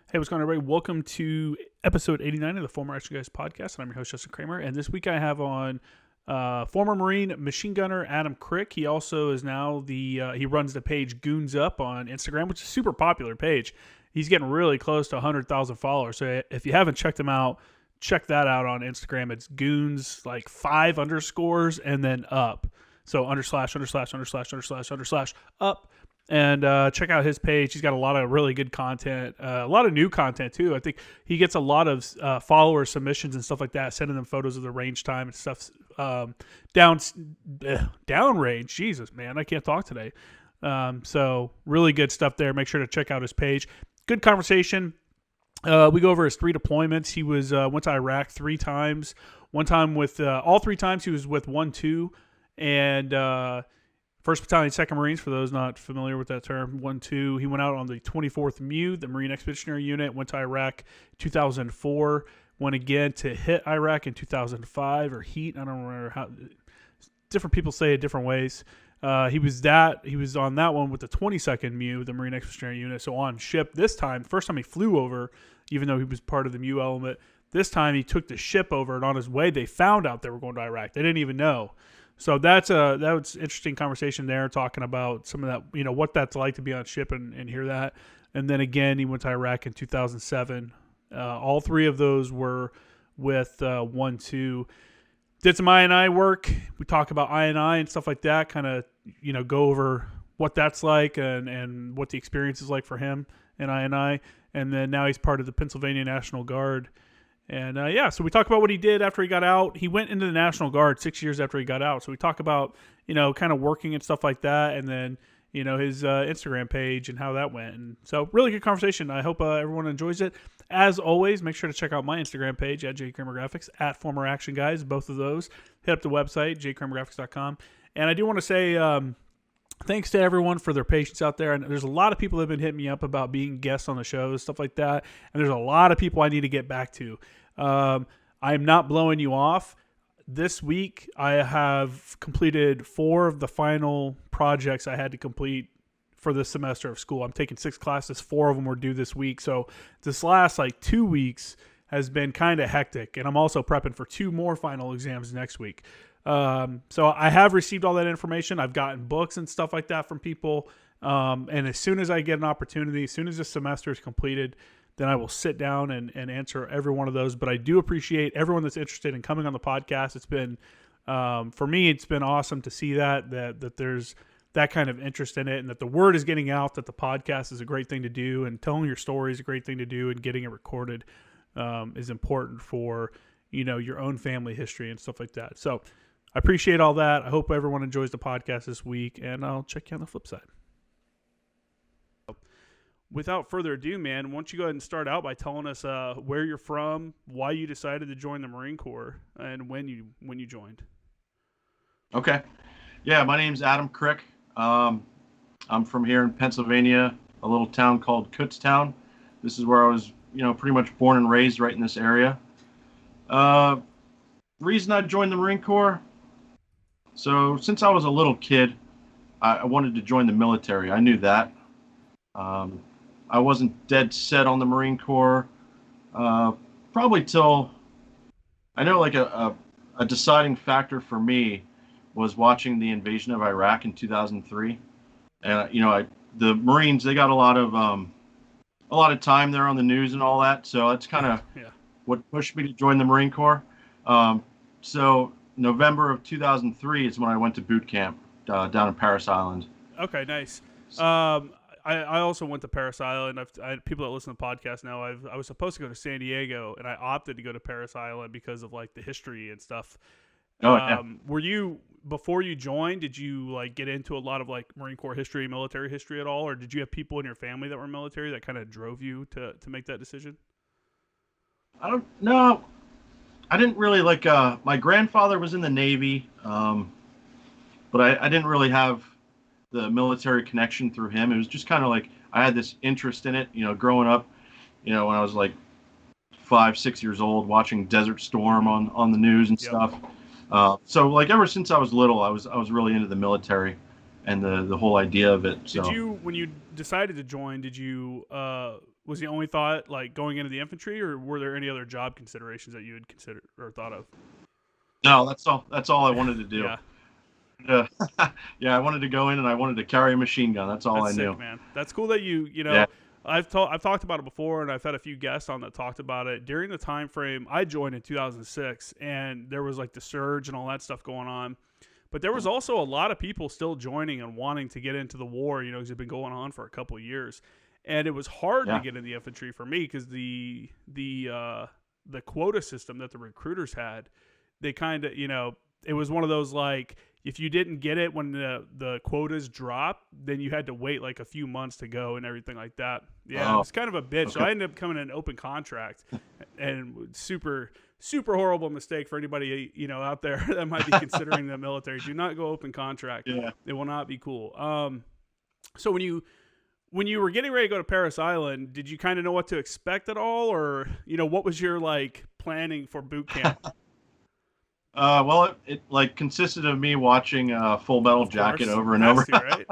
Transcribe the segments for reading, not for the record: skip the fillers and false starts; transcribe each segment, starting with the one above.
Hey, what's going on, everybody? Welcome to episode 89 of the Former Action Guys podcast, and I'm your host, Justin Kramer. And this week I have on former Marine machine gunner Adam Krick. He also is now he runs the page Goons Up on Instagram, which is a super popular page. He's getting really close to 100,000 followers. So if you haven't checked him out, check that out on Instagram. It's Goons, like 5 underscores and then up. So ______ up. And check out his page. He's got a lot of really good content, a lot of new content too. I think he gets a lot of follower submissions and stuff like that, sending them photos of the range time and stuff. Downrange. Jesus, man, I can't talk today. So really good stuff there. Make sure to check out his page. Good conversation. We go over his 3 deployments. He was went to Iraq 3 times. One time with all 3 times he was with 1-2 and 1st Battalion, 2nd Marines, for those not familiar with that term, 1-2. He went out on the 24th MU, the Marine Expeditionary Unit, went to Iraq 2004, went again to hit Iraq in 2005, or heat, I don't remember how, different people say it different ways. He was on that one with the 22nd MU, the Marine Expeditionary Unit, so on ship this time, first time he flew over, even though he was part of the MU element, this time he took the ship over, and on his way they found out they were going to Iraq. They didn't even know. So that was an interesting conversation there, talking about some of that, what that's like to be on ship and hear that. And then again, he went to Iraq in 2007. All 3 of those were with 1-2. Did some I&I work. We talk about I&I and stuff like that, kind of, go over what that's like and what the experience is like for him in I&I. And then now he's part of the Pennsylvania National Guard. And so we talk about what he did after he got out. He went into the National Guard 6 years after he got out. So we talk about, kind of working and stuff like that. And then, his Instagram page and how that went. And so really good conversation. I hope everyone enjoys it. As always, make sure to check out my Instagram page at jkramergraphics, at Former Action Guys, both of those. Hit up the website, jkramergraphics.com. And I do want to say thanks to everyone for their patience out there. And there's a lot of people that have been hitting me up about being guests on the shows, stuff like that. And there's a lot of people I need to get back to. I am not blowing you off. This week, I have completed 4 of the final projects I had to complete for this semester of school. I'm taking 6 classes. 4 of them were due this week. So this last 2 weeks has been kind of hectic. And I'm also prepping for 2 more final exams next week. So I have received all that information. I've gotten books and stuff like that from people. And as soon as I get an opportunity, as soon as this semester is completed, then I will sit down and answer every one of those. But I do appreciate everyone that's interested in coming on the podcast. It's been, for me, it's been awesome to see that there's that kind of interest in it, and that the word is getting out that the podcast is a great thing to do, and telling your story is a great thing to do, and getting it recorded is important for, your own family history and stuff like that. So I appreciate all that. I hope everyone enjoys the podcast this week, and I'll check you on the flip side. Without further ado, man, why don't you go ahead and start out by telling us where you're from, why you decided to join the Marine Corps, and when you joined. Okay. Yeah, my name's Adam Krick. I'm from here in Pennsylvania, a little town called Kutztown. This is where I was, pretty much born and raised, right in this area. Reason I joined the Marine Corps. So since I was a little kid, I wanted to join the military. I knew that. I wasn't dead set on the Marine Corps, probably till, I know a deciding factor for me was watching the invasion of Iraq in 2003. And, the Marines, they got a lot of time there on the news and all that. So that's kind of what pushed me to join the Marine Corps. So November of 2003 is when I went to boot camp down in Parris Island. Okay, nice. I also went to Parris Island. I people that listen to the podcast know I was supposed to go to San Diego, and I opted to go to Parris Island because of the history and stuff. Were you, before you joined, did you get into a lot of Marine Corps history, military history at all, or did you have people in your family that were military that kind of drove you to make that decision? I don't know. I didn't really my grandfather was in the Navy, but I didn't really have the military connection through him. It was just kind of I had this interest in it, growing up, when I was 5, 6 years old, watching Desert Storm on the news and stuff. So ever since I was little, I was really into the military and the whole idea of it. So did you, when you decided to join, did you was the only thought like going into the infantry, or were there any other job considerations that you had considered or thought of? No, that's all I wanted to do. Yeah, Uh, yeah, I wanted to go in and I wanted to carry a machine gun. That's all that's I knew. sick, man. That's cool that you Yeah. know. I've talked about it before, and I've had a few guests on that talked about it during the time frame. I joined in 2006, and there was like the surge and all that stuff going on. But there was also a lot of people still joining and wanting to get into the war, you know, because it's been going on for a couple of years, and it was hard to get in the infantry for me because the quota system that the recruiters had, they kind of, you know, it was one of those like if you didn't get it when the quotas dropped, then you had to wait like a few months to go and everything like that. Yeah, it was kind of a bitch. Okay. So I ended up becoming an open contract, and super horrible mistake for anybody, you know, out there that might be considering the military. Do not go open contract. Yeah, it will not be cool. So when you were getting ready to go to Paris Island, did you kind of know what to expect at all, or you know, what was your like planning for boot camp? Well, it like consisted of me watching Full Metal Jacket over and over. Right?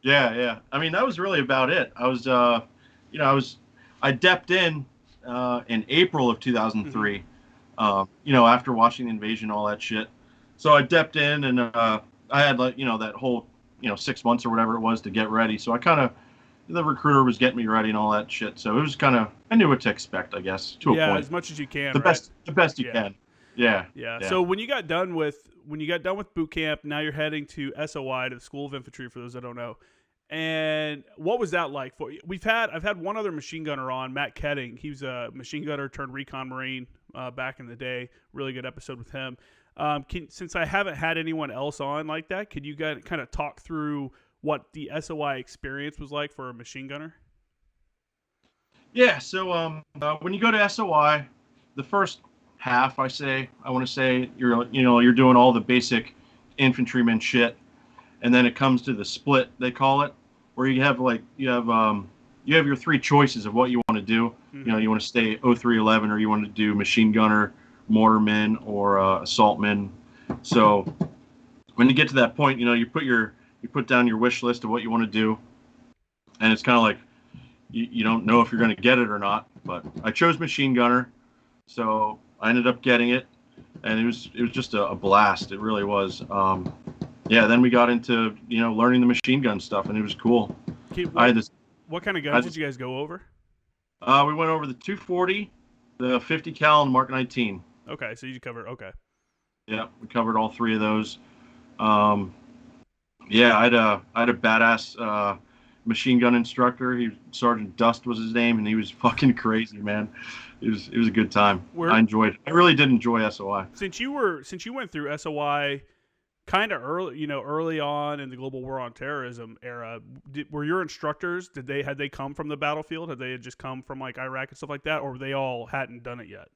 Yeah. I mean, that was really about it. I was, you know, I depped in April of 2003. You know, after watching the invasion, all that shit. So I depped in, and I had like, you know, that whole, you know, 6 months or whatever it was to get ready. So I kind of, the recruiter was getting me ready and all that shit. So it was kind of, I knew what to expect, I guess, to a point. Yeah, as much as you can. The best you can. Yeah. So when you got done with boot camp, now you're heading to SOI, to the School of Infantry, for those that don't know. And what was that like for you? I've had one other machine gunner on, Matt Ketting. He was a machine gunner turned recon Marine back in the day. Really good episode with him. Since I haven't had anyone else on like that, could you guys kind of talk through what the SOI experience was like for a machine gunner? Yeah. So when you go to SOI, the first half, I want to say you're doing all the basic infantryman shit, and then it comes to the split, they call it, where you have your three choices of what you want to do. You know, you want to stay 0311, or you want to do machine gunner, mortarman, or assaultman. So when you get to that point, you know, you put down your wish list of what you want to do, and it's kind of like you don't know if you're going to get it or not. But I chose machine gunner, so I ended up getting it, and it was just a blast. It really was. Yeah. Then we got into, you know, learning the machine gun stuff, and it was cool. What kind of guns did you guys go over? We went over the 240, the 50 cal, and Mark 19. Okay, so you covered. Okay. Yeah, we covered all three of those. Yeah, I had a badass machine gun instructor. Sergeant Dust was his name, and he was fucking crazy, man. It was a good time. I really did enjoy SOI. Since you went through SOI kind of early on in the global war on terrorism era, were your instructors, had they come from the battlefield? Had they just come from like Iraq and stuff like that, or they all hadn't done it yet?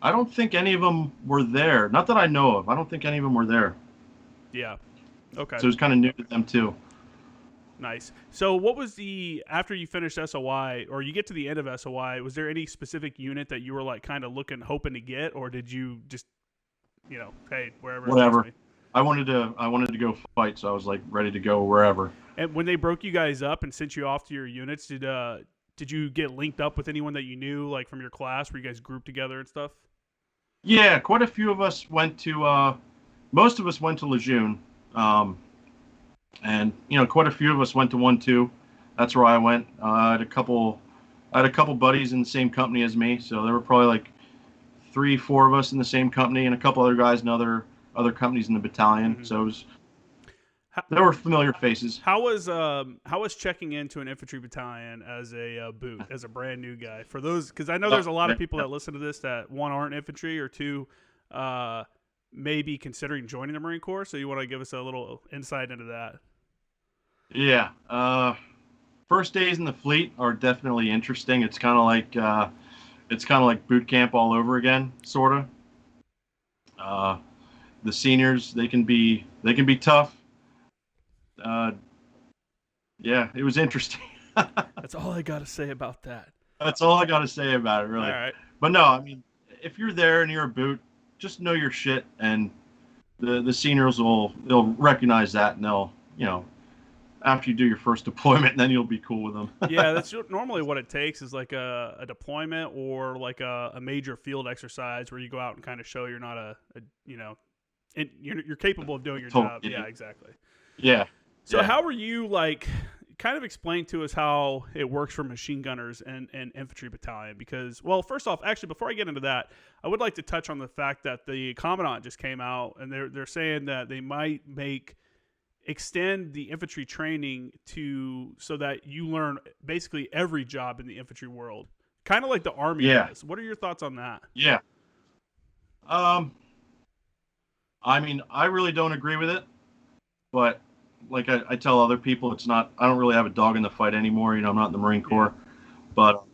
I don't think any of them were there. Not that I know of. I don't think any of them were there. Yeah. Okay. So it was kind of new to them too. Nice. So what was after you finished SOI, or you get to the end of SOI, was there any specific unit that you were like kind of hoping to get, or did you just, you know, hey, wherever? Whatever. I wanted to go fight, so I was like ready to go wherever. And when they broke you guys up and sent you off to your units, did you get linked up with anyone that you knew, like from your class, where you guys grouped together and stuff? Yeah, quite a few of us went to, most of us went to Lejeune. And you know, quite a few of us went to 1-2. That's where I went. I had a couple buddies in the same company as me, so there were probably like 3-4 of us in the same company, and a couple other guys in other companies in the battalion. So there were familiar faces. How was checking into an infantry battalion as a boot, as a brand new guy? For those, because I know there's a lot of people that listen to this that, one, aren't infantry, or two, may be considering joining the Marine Corps. So you want to give us a little insight into that? Yeah. First days in the fleet are definitely interesting. It's kind of like boot camp all over again, sort of. The seniors, they can be tough. Yeah, it was interesting. That's all I got to say about that. That's all I got to say about it, really. All right. But no, I mean, if you're there and you're a boot, just know your shit, and the seniors they'll recognize that, and they'll after you do your first deployment, and then you'll be cool with them. Yeah, that's normally what it takes is like a deployment or like a major field exercise where you go out and kind of show you're not you're capable of doing your Total job. idiot. Yeah, exactly. Yeah. So Yeah. how were you like? Kind of explain to us how it works for machine gunners and infantry battalion because, well, first off, actually, before I get into that, I would like to touch on the fact that the commandant just came out and they're saying that they might extend the infantry training so that you learn basically every job in the infantry world, kind of like the Army does. What are your thoughts on that? Yeah. I mean, I really don't agree with it, but like I tell other people, it's not. I don't really have a dog in the fight anymore. I'm not in the Marine Corps, but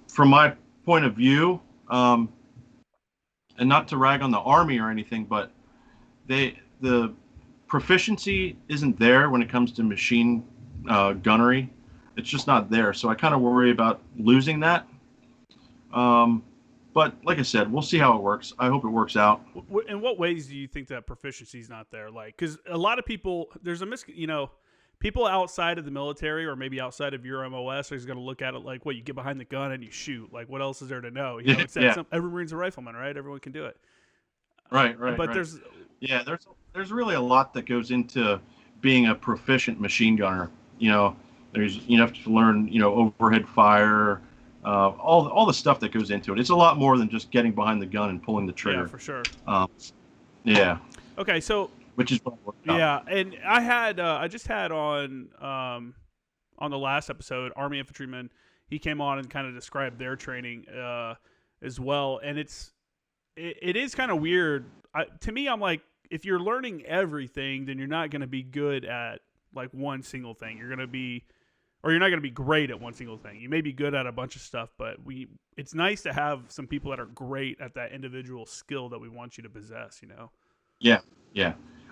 from my point of view, and not to rag on the Army or anything, but the proficiency isn't there when it comes to machine gunnery. It's just not there. So I kind of worry about losing that. But like I said, we'll see how it works. I hope it works out. In what ways do you think that proficiency is not there? Like, because a lot of people, there's people outside of the military or maybe outside of your MOS are going to look at it like, what, you get behind the gun and you shoot. Like, what else is there to know? It's that every Marine's a rifleman, right? Everyone can do it. Right. But right. There's really a lot that goes into being a proficient machine gunner. You have to learn, overhead fire, all the stuff that goes into it. It's a lot more than just getting behind the gun and pulling the trigger. Yeah, for sure. Yeah. Okay, so which is what worked out. Yeah, and I just had on the last episode, Army infantryman. He came on and kind of described their training as well, and it is kind of weird. To me, I'm like, if you're learning everything, then you're not going to be good at like one single thing. You're not going to be great at one single thing. You may be good at a bunch of stuff, but it's nice to have some people that are great at that individual skill that we want you to possess, Yeah.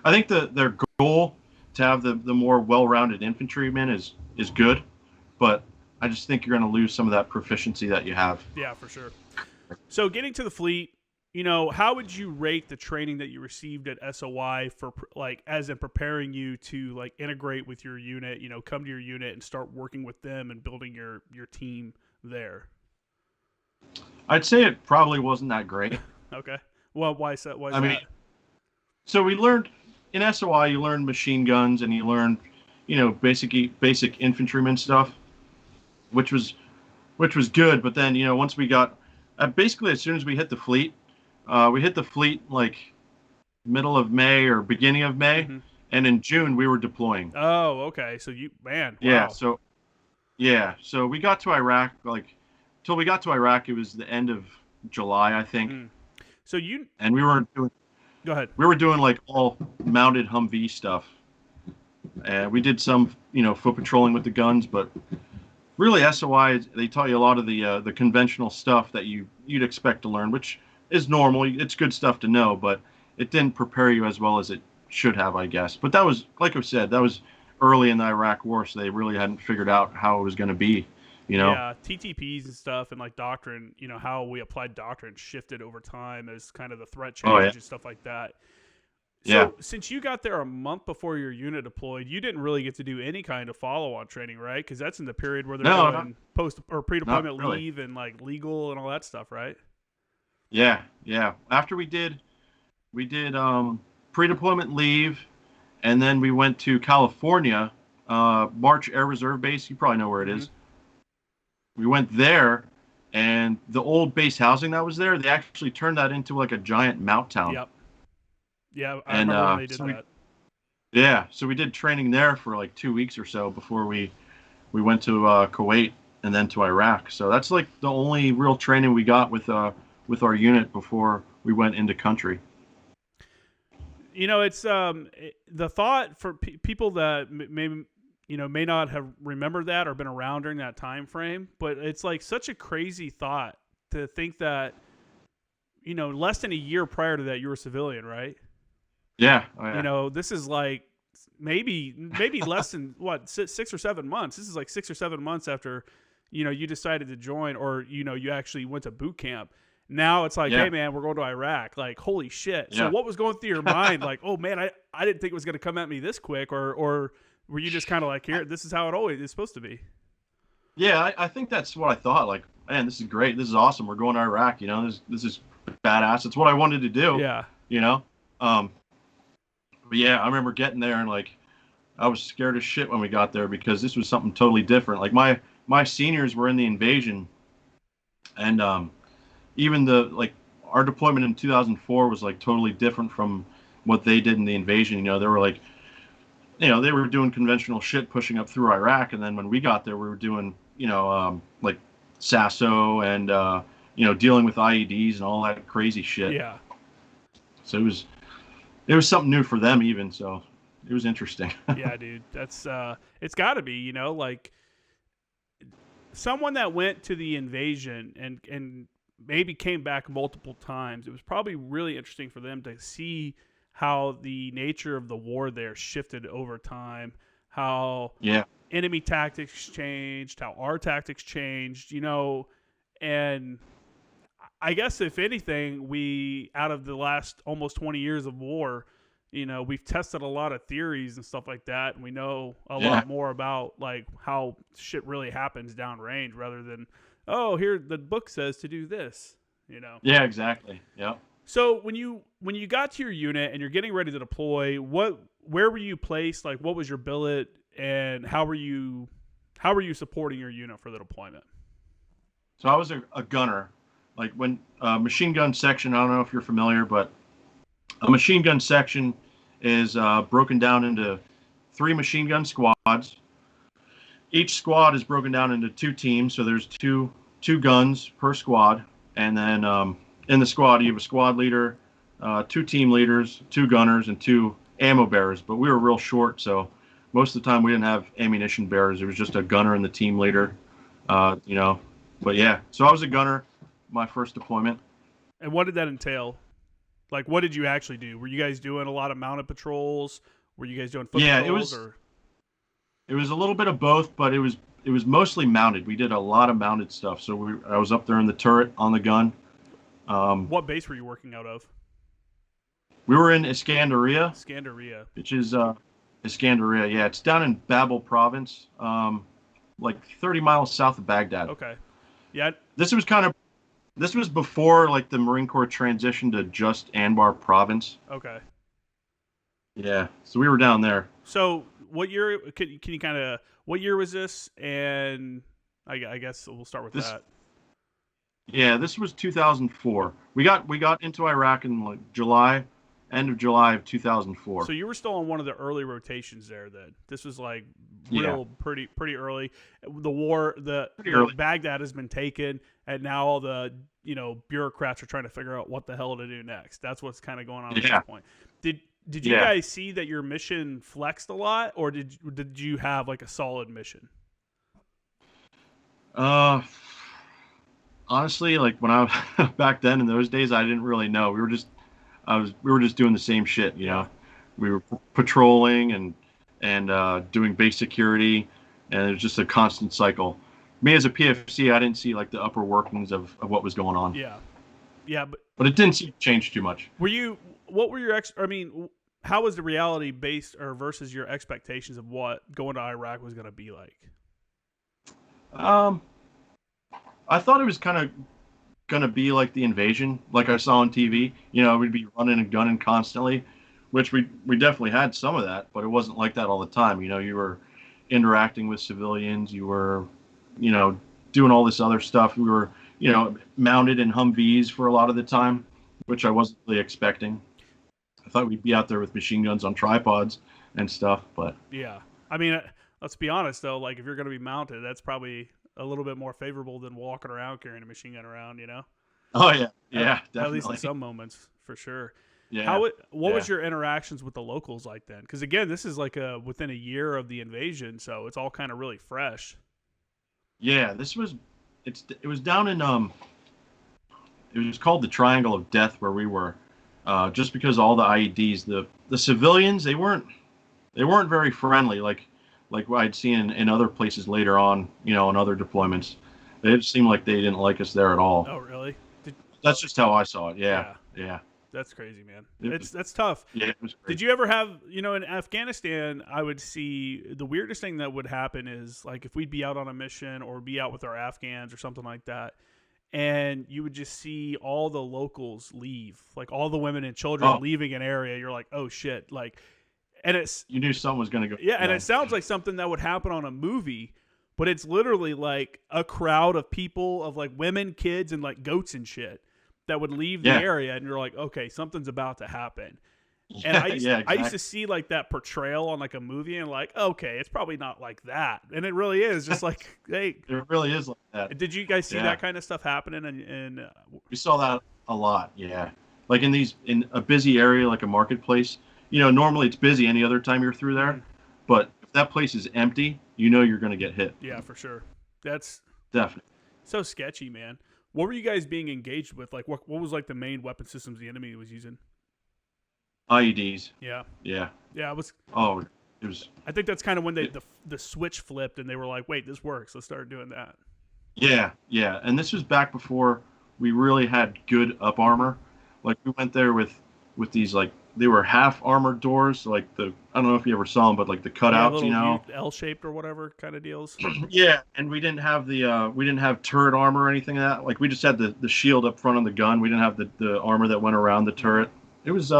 I think their goal to have the more well-rounded infantryman is good, but I just think you're going to lose some of that proficiency that you have. Yeah, for sure. So getting to the fleet, how would you rate the training that you received at SOI for as in preparing you to integrate with your unit, come to your unit and start working with them and building your team there? I'd say it probably wasn't that great. Okay. Well, why is that? I mean, so we learned in SOI, you learned machine guns and you learned, basic infantryman stuff, which was good. But then, once we got, basically as soon as we hit the fleet like middle of May or beginning of May, mm-hmm. and in June we were deploying. Oh, okay. So wow. Yeah. So we got to Iraq, till we got to Iraq, it was the end of July, I think. Mm. And we weren't doing. Go ahead. We were doing all mounted Humvee stuff, and we did some, foot patrolling with the guns. But really, SOI, they taught you a lot of the conventional stuff that you'd expect to learn, which is normal. It's good stuff to know, but it didn't prepare you as well as it should have, I guess. But that was, like I said, that was early in the Iraq War, so they really hadn't figured out how it was going to be. Yeah, TTPs and stuff and doctrine, how we applied doctrine shifted over time as kind of the threat change and stuff like that. So since you got there a month before your unit deployed, you didn't really get to do any kind of follow-on training, right? Because that's in the period where they're doing post or pre-deployment leave and legal and all that stuff, right? Yeah. After we did pre-deployment leave, and then we went to California, March Air Reserve Base. You probably know where it is. We went there, and the old base housing that was there, they actually turned that into a giant mountain town. Yep. Yeah, I remember when they did that. So we did training there for 2 weeks or so before we went to Kuwait and then to Iraq. So that's the only real training we got with our unit before we went into country. It's the thought for people that may not have remembered that or been around during that time frame, but it's such a crazy thought to think that, less than a year prior to that, you were a civilian, right? Yeah. Oh, yeah. This is maybe less than 6 or 7 months. This is 6 or 7 months after, you decided to join or, you actually went to boot camp. Now it's hey man, we're going to Iraq. Holy shit. Yeah. So what was going through your mind? Oh man, I didn't think it was going to come at me this quick or Were you just kind of like, here, this is how it always is supposed to be? Yeah, I think that's what I thought. Like, man, this is great. This is awesome. We're going to Iraq. This is badass. It's what I wanted to do. Yeah. You know. But yeah, I remember getting there and like I was scared as shit when we got there because this was something totally different. Like my seniors were in the invasion, and even our deployment in 2004 was like totally different from what they did in the invasion. They were like, they were doing conventional shit, pushing up through Iraq, and then when we got there, we were doing, like SASO and dealing with IEDs and all that crazy shit. Yeah. So it was something new for them even. So it was interesting. Yeah, dude, that's it's got to be, like someone that went to the invasion and maybe came back multiple times. It was probably really interesting for them to see how the nature of the war there shifted over time, how enemy tactics changed, how our tactics changed, and I guess if anything, we, out of the last almost 20 years of war, we've tested a lot of theories and stuff like that, and we know a lot more about like how shit really happens downrange rather than, oh, here the book says to do this, Yeah, exactly. Yeah. So when you got to your unit and you're getting ready to deploy, where were you placed? Like, what was your billet, and how were you supporting your unit for the deployment? So I was a gunner. Like when machine gun section, I don't know if you're familiar, but a machine gun section is broken down into 3 machine gun squads. Each squad is broken down into 2 teams, so there's two guns per squad, and then in the squad you have a squad leader, 2 team leaders, 2 gunners, and 2 ammo bearers. But we were real short, so most of the time we didn't have ammunition bearers. It was just a gunner and the team leader, But yeah, so I was a gunner my first deployment. And what did that entail? Like, what did you actually do? Were you guys doing a lot of mounted patrols? Were you guys doing foot patrols? It was a little bit of both, but it was mostly mounted. We did a lot of mounted stuff. So I was up there in the turret on the gun. What base were you working out of? We were in Iskandariyah. Iskandariyah. Which is Iskandariyah. Yeah, it's down in Babel province, like 30 miles south of Baghdad. Okay. Yeah. This was before like the Marine Corps transitioned to just Anbar province. Okay. Yeah, so we were down there. So what year? Can you kind of, what year was this? And I guess we'll start with that. Yeah, this was 2004. We got into Iraq in like end of July of 2004. So you were still on one of the early rotations there. Then this was like pretty early. The war, the Baghdad has been taken, and now all the bureaucrats are trying to figure out what the hell to do next. That's what's kind of going on at this point. Did you guys see that your mission flexed a lot, or did you have like a solid mission? Honestly, like when I back then in those days, I didn't really know. We were just doing the same shit, We were patrolling and doing base security, and it was just a constant cycle. Me as a PFC, I didn't see like the upper workings of what was going on. Yeah, but it didn't seem to change too much. What were your how was the reality based or versus your expectations of what going to Iraq was going to be like? I thought it was kind of going to be like the invasion, like I saw on TV. We'd be running and gunning constantly, which we definitely had some of that, but it wasn't like that all the time. You were interacting with civilians. You were, doing all this other stuff. We were, mounted in Humvees for a lot of the time, which I wasn't really expecting. I thought we'd be out there with machine guns on tripods and stuff, but yeah. Let's be honest though. Like if you're going to be mounted, that's probably a little bit more favorable than walking around carrying a machine gun around, Oh yeah, definitely. At least in some moments, for sure. Yeah. What was your interactions with the locals like then? Because again, this is like within a year of the invasion, so it's all kind of really fresh. Yeah, it was down in it was called the Triangle of Death where we were, just because all the IEDs, the civilians they weren't very friendly like what I'd seen in other places later on, in other deployments. It seemed like they didn't like us there at all. Oh, really? That's just how I saw it. Yeah. That's crazy, man. It That's tough. Yeah, it was Did crazy. you ever have, in Afghanistan, I would see the weirdest thing that would happen is like if we'd be out on a mission or be out with our Afghans or something like that, and you would just see all the locals leave, like all the women and children Oh, leaving an area. You're like, oh shit. Like, and it's, you knew someone was going to go. yeah, and Yeah. it sounds like something that would happen on a movie, but it's literally like a crowd of people, of like women, kids, and like goats and shit that would leave the Yeah. area, and you're like, okay, something's about to happen. And I Yeah, I used exactly. to see like that portrayal on like a movie, and like, okay, it's probably not like that, and it really is just like, hey, It really is like that. did you guys see Yeah. that kind of stuff happening? And We saw that a lot. Yeah. Like in a busy area, like a marketplace, normally it's busy any other time you're through there. But if that place is empty, you're going to get hit. yeah, for sure, that's Definitely. so sketchy, man. What were you guys being engaged with? Like, what was like the main weapon systems the enemy was using? IEDs. Yeah, Yeah. yeah, it was. Oh, it was. I think that's kind of when the switch flipped, and they were like, wait, this works. Let's start doing that. Yeah. Yeah. And this was back before we really had good up armor. Like we went there with these, like, they were half armored doors, like I don't know if you ever saw them, but like the Yeah, cutouts, little L-shaped or whatever kind of deals. Yeah, and we didn't have we didn't have turret armor or anything like that. Like we just had the shield up front on the gun. We didn't have the armor that went around the turret. It was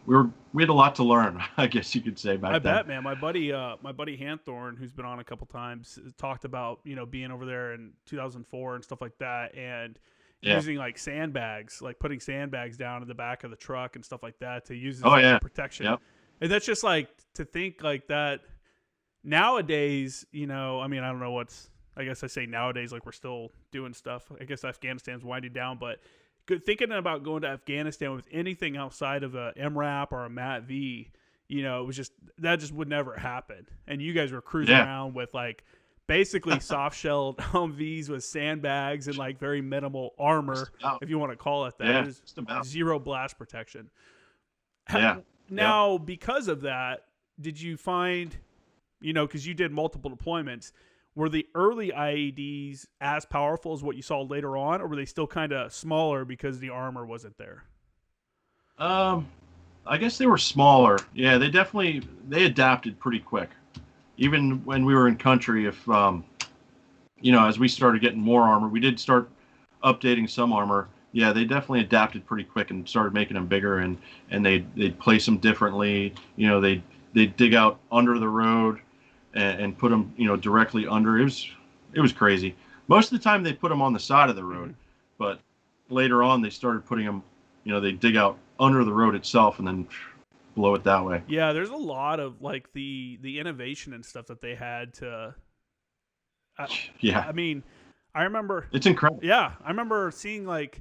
we had a lot to learn, I guess you could say back I then. bet, man. My buddy Hanthorn, who's been on a couple times, talked about being over there in 2004 and stuff like that, and Yeah. using like sandbags, like putting sandbags down in the back of the truck and stuff like that to use as Oh, like, yeah. protection. Yep. And that's just like to think like that nowadays. I mean, I don't know what's. I guess I say nowadays like we're still doing stuff. I guess Afghanistan's winding down, but thinking about going to Afghanistan with anything outside of a MRAP or a MAT-V, it was just that just would never happen. And you guys were cruising around with like basically soft-shelled Humvees with sandbags and like very minimal armor, if you want to call it that. Yeah, It was just about. zero blast protection. Yeah. Now, because of that, did you find, because you did multiple deployments, were the early IEDs as powerful as what you saw later on, or were they still kind of smaller because the armor wasn't there? I guess they were smaller. Yeah, they adapted pretty quick. Even when we were in country, if as we started getting more armor, we did start updating some armor. Yeah, they definitely adapted pretty quick and started making them bigger, and they'd place them differently. They'd dig out under the road and put them directly under. It was crazy. Most of the time they put them on the side of the road, but later on they started putting them. They dig out under the road itself and then blow it that way. Yeah, there's a lot of like the innovation and stuff that they had to. Yeah, I mean, I remember. it's incredible. Yeah, I remember seeing like,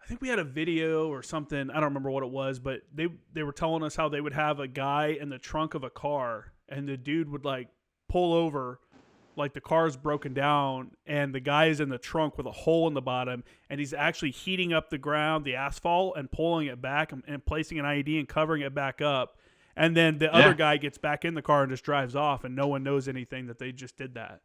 I think we had a video or something. I don't remember what it was, but they were telling us how they would have a guy in the trunk of a car, and the dude would like pull over, like the car's broken down, and the guy is in the trunk with a hole in the bottom, and he's actually heating up the ground, the asphalt, and pulling it back and placing an IED and covering it back up. And then the other guy gets back in the car and just drives off, and no one knows anything that they just did that.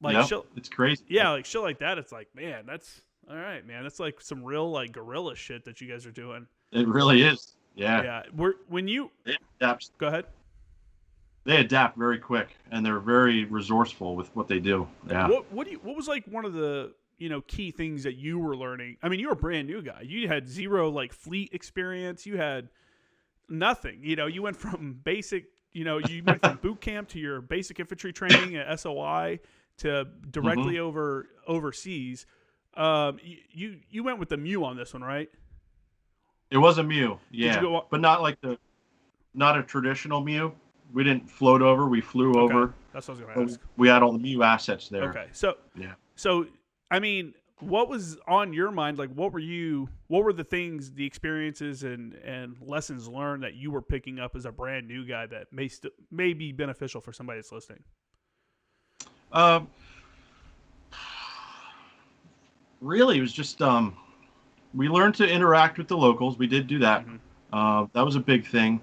Like, It's crazy. yeah, like shit like that. It's like, man, that's all right, man. That's like some real like guerrilla shit that you guys are doing. It really is. Yeah. Yeah, when you They adapt. go ahead. They adapt very quick, and they're very resourceful with what they do. Yeah. What was like one of the key things that you were learning? I mean, you were a brand new guy. You had zero like fleet experience. You had nothing. You went from basic. You went from boot camp to your basic infantry training at SOI to directly overseas. You went with the Mew on this one, right? It was a Mew, yeah, but not not a traditional Mew. We didn't float over; we flew over. That's what I was going to ask. We had all the Mew assets there. Okay, so yeah. So I mean, what was on your mind? Like, what were the things, the experiences and lessons learned that you were picking up as a brand new guy that may be beneficial for somebody that's listening? Really, it was just we learned to interact with the locals. We did do that. That was a big thing.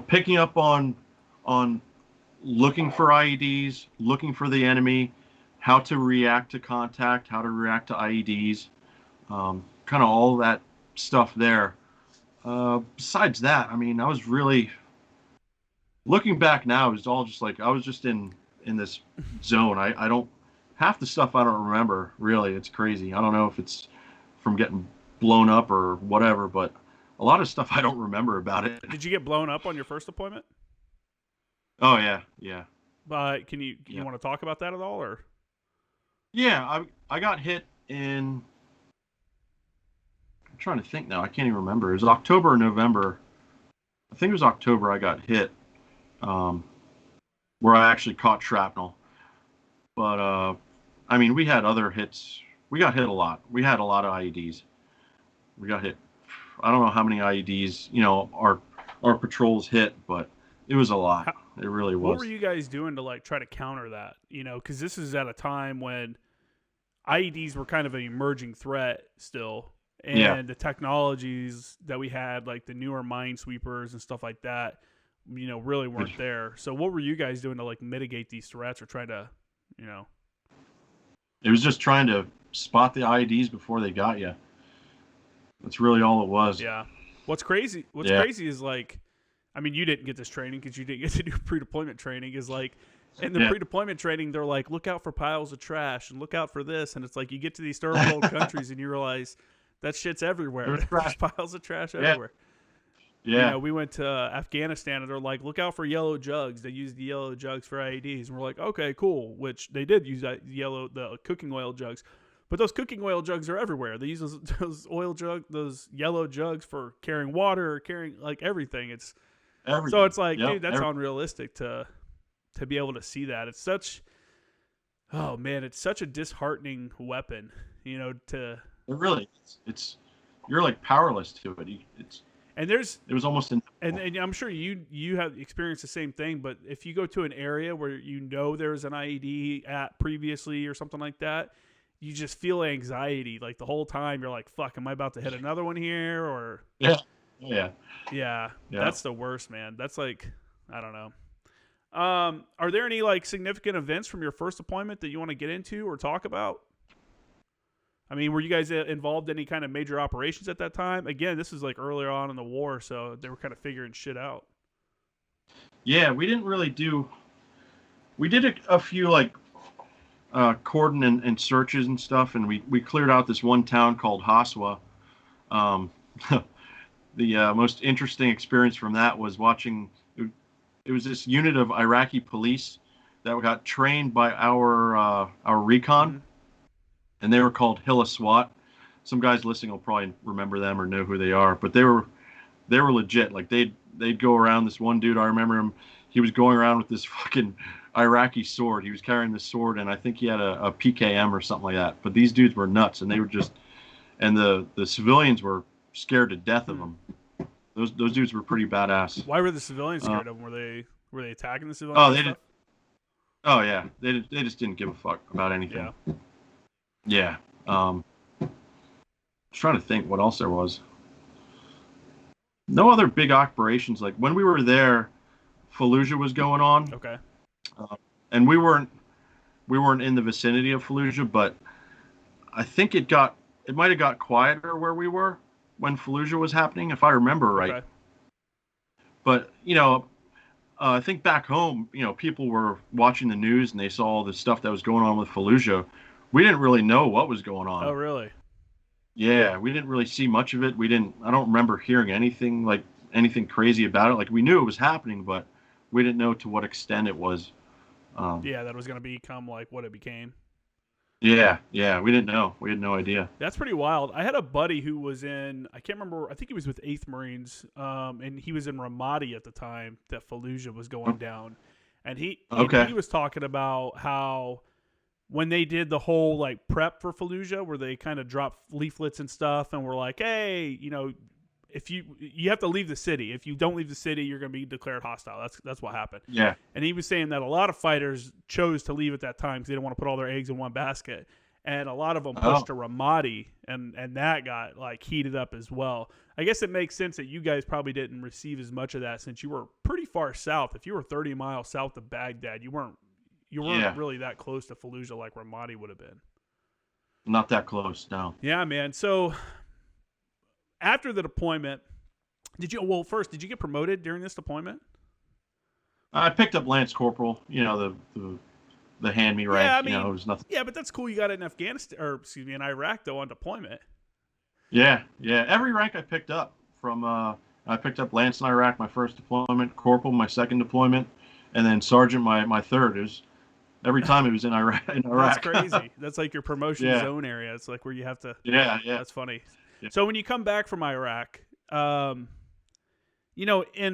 Picking up on looking for IEDs, looking for the enemy, how to react to contact, how to react to IEDs. kind of all that stuff there. Besides that, I mean, I was really looking back now. It was all just like I was just in this zone. I don't half the stuff I don't remember really. It's crazy. I don't know if it's from getting blown up or whatever, but a lot of stuff I don't remember about it. Did you get blown up on your first deployment? Oh yeah, yeah, But can you yeah, want to talk about that at all, or? yeah. I got hit in. I'm trying to think now. I can't even remember. It was October or November. I think it was October. I got hit, um, where I actually caught shrapnel. But I mean, we had other hits. We got hit a lot. We had a lot of IEDs. We got hit. I don't know how many IEDs, our patrols hit, but it was a lot. How, It really what were was. you guys doing to like try to counter that? Because this is at a time when IEDs were kind of an emerging threat still, Yeah. and the technologies that we had, like the newer minesweepers and stuff like that, really weren't there. So what were you guys doing to like mitigate these threats or try to, you know? It was just trying to spot the IEDs before they got you. That's really all it was. Yeah. What's crazy? What's Yeah. crazy is like, I mean, you didn't get this training because you didn't get to do pre-deployment training. Is like, in the Yeah. pre-deployment training, they're like, look out for piles of trash and look out for this, and it's like you get to these third world countries and you realize that shit's everywhere. There's There's trash. piles of trash Yeah. everywhere. Yeah. We went to Afghanistan and they're like, look out for yellow jugs. They use the yellow jugs for IEDs, and we're like, okay, cool. Which they did use the cooking oil jugs. But those cooking oil jugs are everywhere. They use those yellow jugs for carrying water, or carrying like everything. So Everything. it's like, Yep. dude, that's unrealistic to be able to see that. It's such, oh man, it's such a disheartening weapon, to. It really is. It's you're like powerless to it. And there's It was almost in. and I'm sure you have experienced the same thing. But if you go to an area where there's an IED at previously or something like that, you just feel anxiety like the whole time. You're like, fuck, am I about to hit another one here? Or Yeah. Yeah. yeah, Yeah. that's the worst, man. That's like, I don't know. Are there any like significant events from your first deployment that you want to get into or talk about? I mean, were you guys involved in any kind of major operations at that time? Again, this is like earlier on in the war, so they were kind of figuring shit out. Yeah. We didn't really do. We did a few like cordon and searches and stuff, and we cleared out this one town called Haswa. Um, the most interesting experience from that was watching. It was this unit of Iraqi police that got trained by our recon, Mm-hmm. and they were called Hilla SWAT. Some guys listening will probably remember them or know who they are, but they were legit. Like they'd go around. This one dude, I remember him. He was going around with this fucking Iraqi sword. He was carrying this sword, and I think he had a PKM or something like that. But these dudes were nuts, and they were just, and the civilians were scared to death of them. Those dudes were pretty badass. Why were the civilians scared of them? Were they attacking the civilians? Oh, and they stuff? did. Oh yeah, they just didn't give a fuck about anything. Yeah. Yeah. I was trying to think what else there was. No other big operations. Like when we were there, Fallujah was going on, Okay. and we weren't in the vicinity of Fallujah, but I think it might have got quieter where we were when Fallujah was happening, if I remember right. Okay. But I think back home, people were watching the news and they saw all the stuff that was going on with Fallujah. We didn't really know what was going on. Oh, really? Yeah, we didn't really see much of it. I don't remember hearing anything crazy about it. Like we knew it was happening, but we didn't know to what extent it was. Yeah, that was going to become like what it became. Yeah, we didn't know. We had no idea. That's pretty wild. I had a buddy who was I can't remember, I think he was with 8th Marines, and he was in Ramadi at the time that Fallujah was going down. And he was talking about how when they did the whole like prep for Fallujah, where they kind of dropped leaflets and stuff and were like, hey, if you have to leave the city. If you don't leave the city, you're going to be declared hostile. That's what happened. Yeah. And he was saying that a lot of fighters chose to leave at that time because they didn't want to put all their eggs in one basket. And a lot of them pushed to Ramadi, and that got like heated up as well. I guess it makes sense that you guys probably didn't receive as much of that since you were pretty far south. If you were 30 miles south of Baghdad, you weren't really that close to Fallujah like Ramadi would have been. Not that close, no. Yeah, man. So after the deployment, did you get promoted during this deployment? I picked up Lance Corporal, the hand me rank, Yeah, I it mean, was nothing. yeah, but that's cool. You got it in Afghanistan, or excuse me, in Iraq though on deployment. Yeah, yeah. Every rank I picked up from I picked up Lance in Iraq, my first deployment, Corporal, my second deployment, and then Sergeant, my third. It was every time it was in Iraq. In That's Iraq. crazy. That's like your promotion Yeah, zone area. It's like where you have to. yeah, yeah, That's funny. yeah. So when you come back from Iraq, in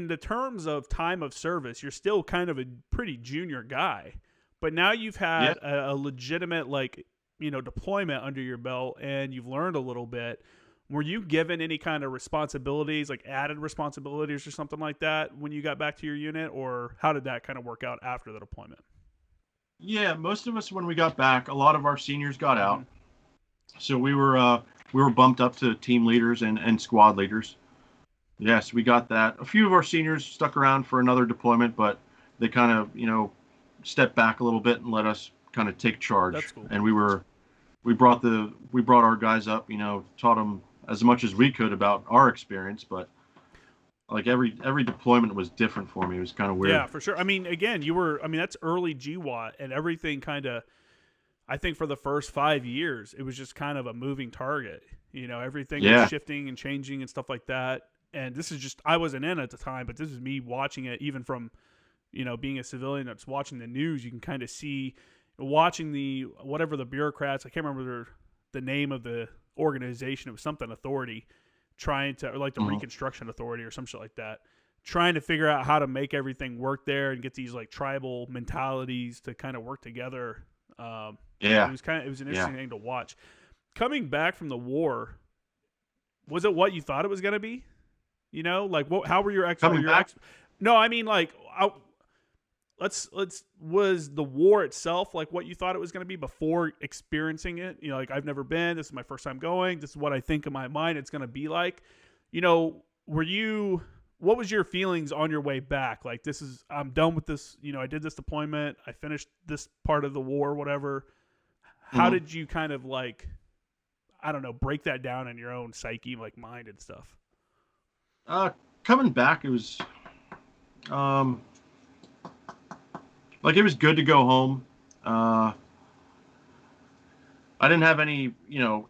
the terms of time of service, you're still kind of a pretty junior guy. But now you've Yeah. had a legitimate, like, deployment under your belt and you've learned a little bit. Were you given any kind of responsibilities, like added responsibilities or something like that when you got back to your unit? Or how did that kind of work out after the deployment? Yeah, most of us when we got back, a lot of our seniors got out, Mhm. so we were bumped up to team leaders and squad leaders. Yes, we got that. A few of our seniors stuck around for another deployment, but they kind of stepped back a little bit and let us kind of take charge. That's cool. And we brought our guys up, taught them as much as we could about our experience, but like every deployment was different for me. It was kind of weird. Yeah, for sure. I mean, again, that's early GWAT and everything kind of, I think for the first 5 years, it was just kind of a moving target. Everything Yeah. was shifting and changing and stuff like that. And this is just, I wasn't in at the time, but this is me watching it even from, being a civilian that's watching the news. You can kind of see, watching whatever the bureaucrats, I can't remember the name of the organization, it was something authority, or like the Mhm. Reconstruction Authority or some shit like that, trying to figure out how to make everything work there and get these like tribal mentalities to kind of work together. Yeah. It was an interesting thing to watch. Coming back from the war, was it what you thought it was going to be? Like how were your Coming back? No, I mean like was the war itself like what you thought it was going to be before experiencing it? Like I've never been. This is my first time going. This is what I think in my mind it's going to be like. What was your feelings on your way back? Like I'm done with this. I did this deployment. I finished this part of the war, whatever. How Mhm. did you kind of like, I don't know, break that down in your own psyche, like mind and stuff? Coming back, it was like it was good to go home. I didn't have any,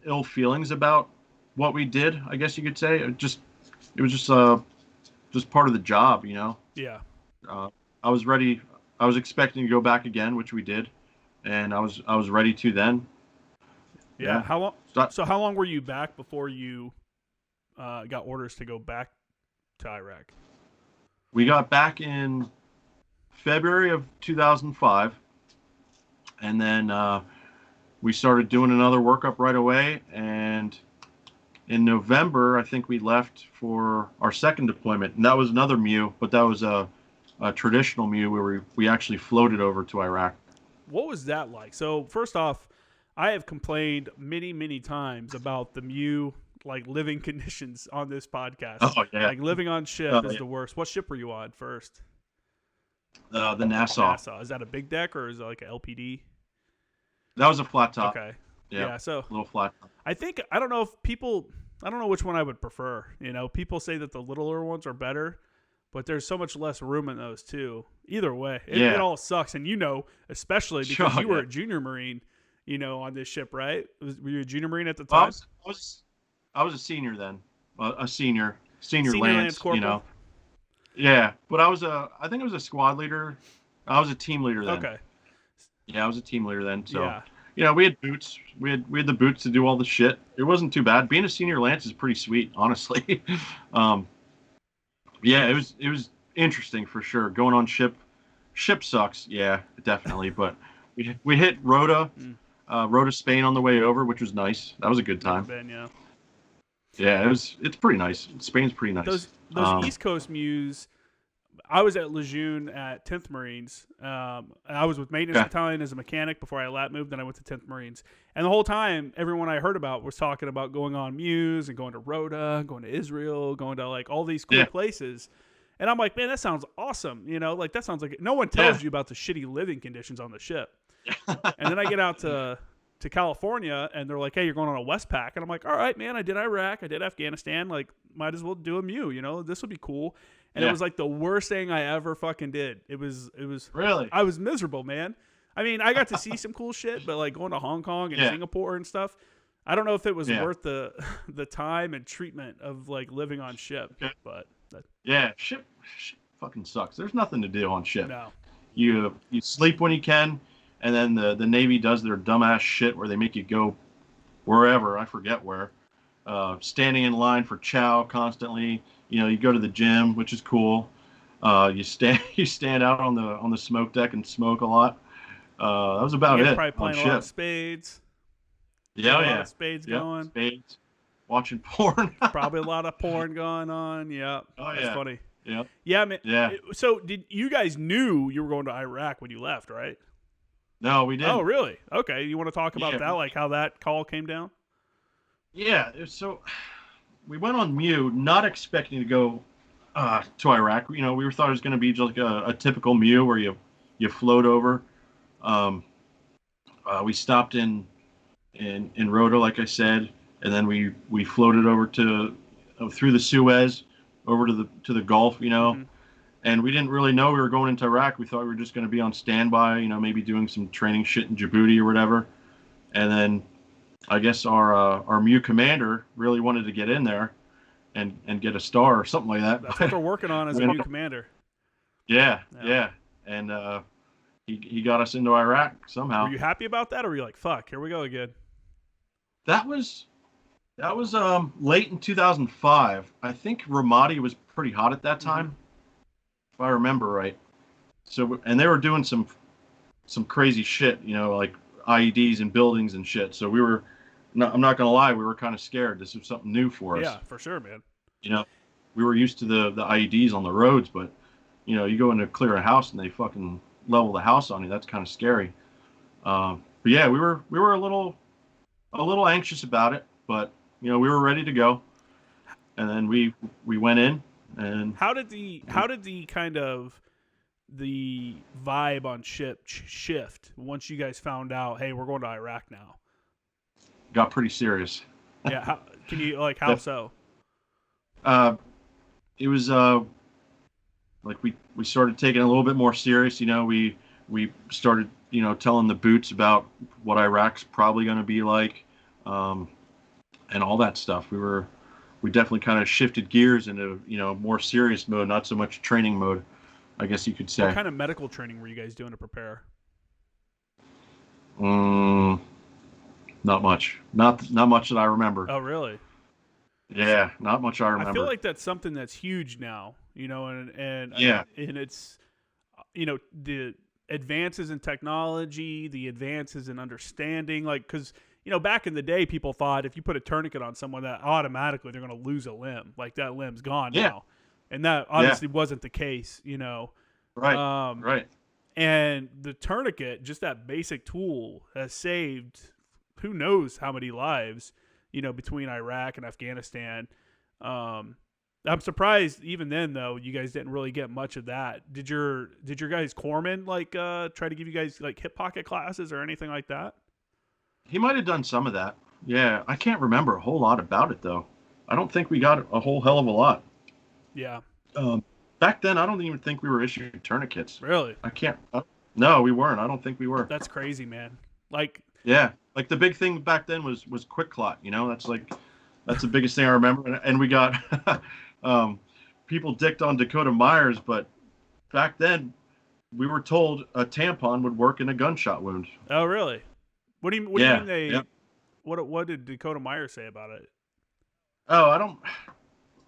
ill feelings about what we did. I guess you could say it was just part of the job. Yeah. I was ready. I was expecting to go back again, which we did, and I was ready to then. Yeah. How long? So- So how long were you back before you got orders to go back to Iraq? We got back in February of 2005, and then we started doing another workup right away. And in November, I think we left for our second deployment, and that was another MEU, but that was a traditional MEU where we actually floated over to Iraq. What was that like? So first off, I have complained many, many times about the MEU like living conditions on this podcast. Oh yeah, Like living on ship is the worst. What ship were you on first? the Nassau. Is that a big deck or is it like a LPD? That was a flat top. Okay. Yeah, Yeah. So little flat top. I don't know which one I would prefer. People say that the littler ones are better, but there's so much less room in those too. Either way, it all sucks. And especially because you were a junior Marine, on this ship, right? Were you a junior Marine at the time? Well, I was a senior then, a senior Senior Lance, Corporal? Yeah, but I think I was a squad leader. I was a team leader then. Okay. Yeah, I was a team leader then. So, Yeah. we had boots. We had the boots to do all the shit. It wasn't too bad. Being a senior Lance is pretty sweet, honestly. Yeah, it was interesting for sure. Going on ship sucks. Yeah, definitely. But we hit Rota, Rota, Spain on the way over, which was nice. That was a good time. Ben, yeah. Yeah, it's pretty nice. Spain's pretty nice. Those East Coast MEUs, I was at Lejeune at 10th Marines. I was with Maintenance Battalion as a mechanic before I lat moved, then I went to 10th Marines. And the whole time, everyone I heard about was talking about going on MEUs and going to Rota, going to Israel, going to like all these cool places. And I'm like, man, that sounds awesome. Like that sounds like no one tells you about the shitty living conditions on the ship. And then I get out to to California, and they're like, hey, you're going on a Westpac. And I'm like, all right, man, I did Iraq. I did Afghanistan. Like, might as well do a MEU, you know, this would be cool. And it was like the worst thing I ever fucking did. It was Really? I was miserable, man. I mean, I got to see some cool shit, but like going to Hong Kong and Singapore and stuff, I don't know if it was worth the time and treatment of like living on ship. Okay. But ship fucking sucks. There's nothing to do on ship. No. You sleep when you can, and then the Navy does their dumbass shit where they make you go wherever, I forget where, standing in line for chow constantly. You know, you go to the gym, which is cool. You stand out on the smoke deck and smoke a lot. That was about it. Probably playing a lot of spades. Yeah, a lot of spades going. Spades. Watching porn. Probably a lot of porn going on. Yeah. Oh, That's funny. Yeah. Yeah, man. Yeah. So did you guys knew you were going to Iraq when you left, right? No, we didn't. Oh, really? Okay. You want to talk about that, like how that call came down? Yeah. So we went on MEU, not expecting to go to Iraq. You know, we thought it was going to be just like a typical MEU where you float over. We stopped in Rota, like I said, and then we floated over through the Suez over to the Gulf, you know. Mm-hmm. And we didn't really know we were going into Iraq. We thought we were just going to be on standby, you know, maybe doing some training shit in Djibouti or whatever. And then I guess our MEU commander really wanted to get in there and get a star or something like that. That's what they're working on as a MEU commander. Yeah. And he got us into Iraq somehow. Were you happy about that, or were you like, fuck, here we go again? That was late in 2005. I think Ramadi was pretty hot at that time, if I remember right. So, and they were doing some crazy shit, you know, like IEDs in buildings and shit. So I'm not gonna lie, we were kind of scared. This was something new for us. Yeah, for sure, man. You know, we were used to the IEDs on the roads, but you know, you go in to clear a house and they fucking level the house on you. That's kind of scary. But yeah, we were a little anxious about it, but you know, we were ready to go. And then we went in. And how did the kind of the vibe on ship shift once you guys found out, hey, we're going to Iraq now? Got pretty serious. Yeah, how so? It was like we started taking it a little bit more serious. You know, we started, you know, telling the boots about what Iraq's probably going to be like, and all that stuff. We definitely kind of shifted gears into, you know, more serious mode, not so much training mode, I guess you could say. What kind of medical training were you guys doing to prepare? Not much. Not much that I remember. Oh, really? Yeah, not much I remember. I feel like that's something that's huge now, you know, and yeah, and it's, you know, the advances in technology, the advances in understanding, like, because, you know, back in the day, people thought if you put a tourniquet on someone, that automatically they're going to lose a limb, like that limb's gone now, and that obviously wasn't the case, you know. Right. Right. And the tourniquet, just that basic tool, has saved who knows how many lives, you know, between Iraq and Afghanistan. I'm surprised even then, though, you guys didn't really get much of that. Did your guys corpsman like try to give you guys like hip pocket classes or anything like that? He might have done some of that. Yeah, I can't remember a whole lot about it though. I don't think we got a whole hell of a lot. Yeah. Back then, I don't even think we were issuing tourniquets. Really? I can't. No, we weren't. I don't think we were. That's crazy, man. Like. Yeah, like the big thing back then was quick clot. You know, that's the biggest thing I remember. And we got people dicked on Dakota Myers, but back then we were told a tampon would work in a gunshot wound. Oh, really? What do you mean they? Yep. What did Dakota Myers say about it? Oh,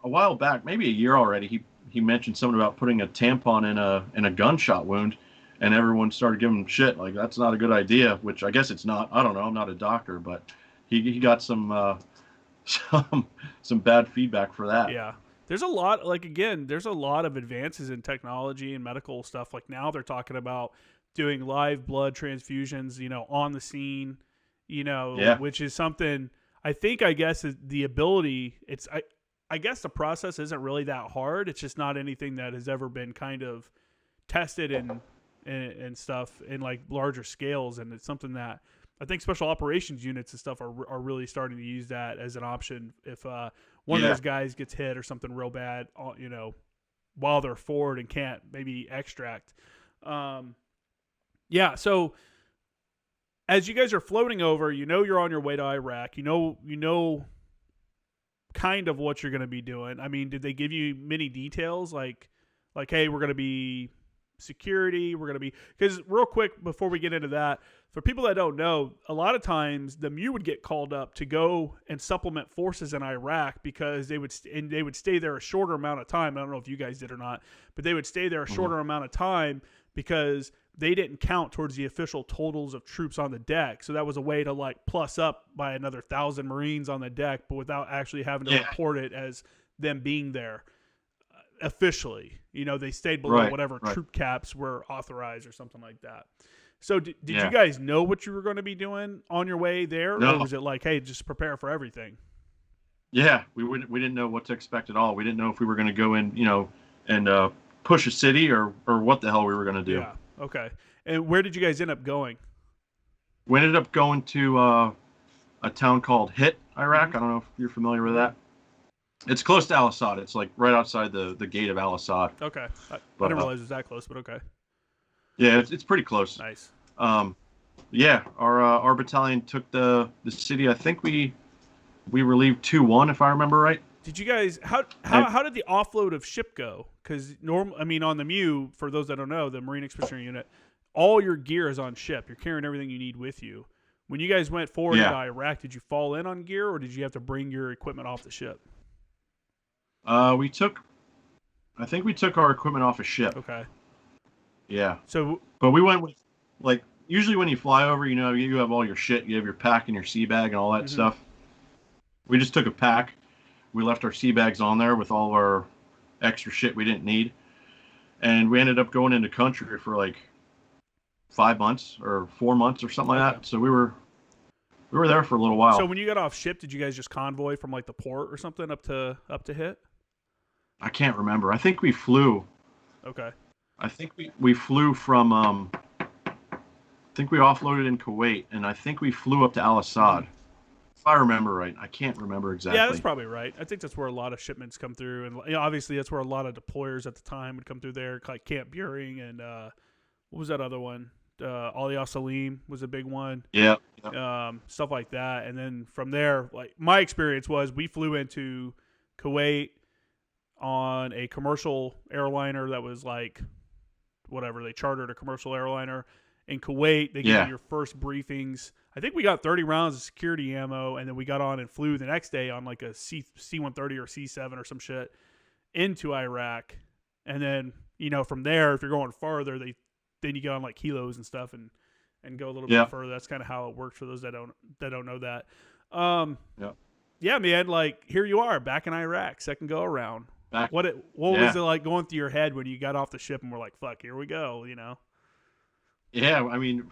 a while back, maybe a year already, he mentioned something about putting a tampon in a gunshot wound, and everyone started giving him shit like that's not a good idea, which I guess it's not. I don't know. I'm not a doctor, but he got some bad feedback for that. Yeah. There's a lot of advances in technology and medical stuff. Like now they're talking about doing live blood transfusions, you know, on the scene, you know, which is something I guess is the ability. I guess the process isn't really that hard. It's just not anything that has ever been kind of tested and stuff in like larger scales. And it's something that I think special operations units and stuff are really starting to use that as an option if one of those guys gets hit or something real bad, while they're forward and can't maybe extract. So as you guys are floating over, you're on your way to Iraq. You know kind of what you're going to be doing. I mean, did they give you many details like hey, we're going to be security, we're going to be, because real quick before we get into that, for people that don't know, a lot of times the MU would get called up to go and supplement forces in Iraq because they would stay there a shorter amount of time. I don't know if you guys did or not, but they would stay there a shorter amount of time because they didn't count towards the official totals of troops on the deck. So that was a way to like plus up by another 1,000 Marines on the deck, but without actually having to report it as them being there officially. They stayed below whatever troop caps were authorized or something like that. So did you guys know what you were going to be doing on your way there? No. Or was it like, hey, just prepare for everything? Yeah, we didn't know what to expect at all. We didn't know if we were going to go in, and push a city or what the hell we were going to do. Yeah. Okay. And where did you guys end up going? We ended up going to a town called Hit, Iraq. I don't know if you're familiar with that. It's close to Al Assad. It's like right outside the gate of Al Assad. Okay. I didn't realize it was that close, but okay. Yeah, it's pretty close. Nice. Our battalion took the city. I think we relieved 2-1, if I remember right. Did you guys how did the offload of ship go? Because on the MU, for those that don't know, the Marine Expeditionary Unit, all your gear is on ship. You're carrying everything you need with you. When you guys went forward into Iraq, did you fall in on gear, or did you have to bring your equipment off the ship? I think we took our equipment off a ship. Okay. Yeah. But we went with, like, usually when you fly over, you have all your shit. You have your pack and your sea bag and all that stuff. We just took a pack. We left our sea bags on there with all of our extra shit we didn't need. And we ended up going into country for like 5 months or 4 months or something like that. So we were there for a little while. So when you got off ship, did you guys just convoy from like the port or something up to Hit? I can't remember. I think we flew. Okay. I think we flew from I think we offloaded in Kuwait, and I think we flew up to Al Assad. If I remember right. I can't remember exactly. Yeah, that's probably right. I think that's where a lot of shipments come through, and obviously that's where a lot of deployers at the time would come through there, like Camp Buring and what was that other one? Ali Al-Salim was a big one. Yeah. Stuff like that, and then from there, like my experience was, we flew into Kuwait on a commercial airliner that was like whatever, they chartered a commercial airliner in Kuwait. They gave you your first briefings. I think we got 30 rounds of security ammo, and then we got on and flew the next day on like a C-130 or C-7 or some shit into Iraq. And then, from there, if you're going farther, then you get on like kilos and stuff and go a little bit further. That's kind of how it works for those that don't know that. Yeah, man, like here you are back in Iraq, second go around. What was it like going through your head when you got off the ship and we're like, fuck, here we go, Yeah, I mean,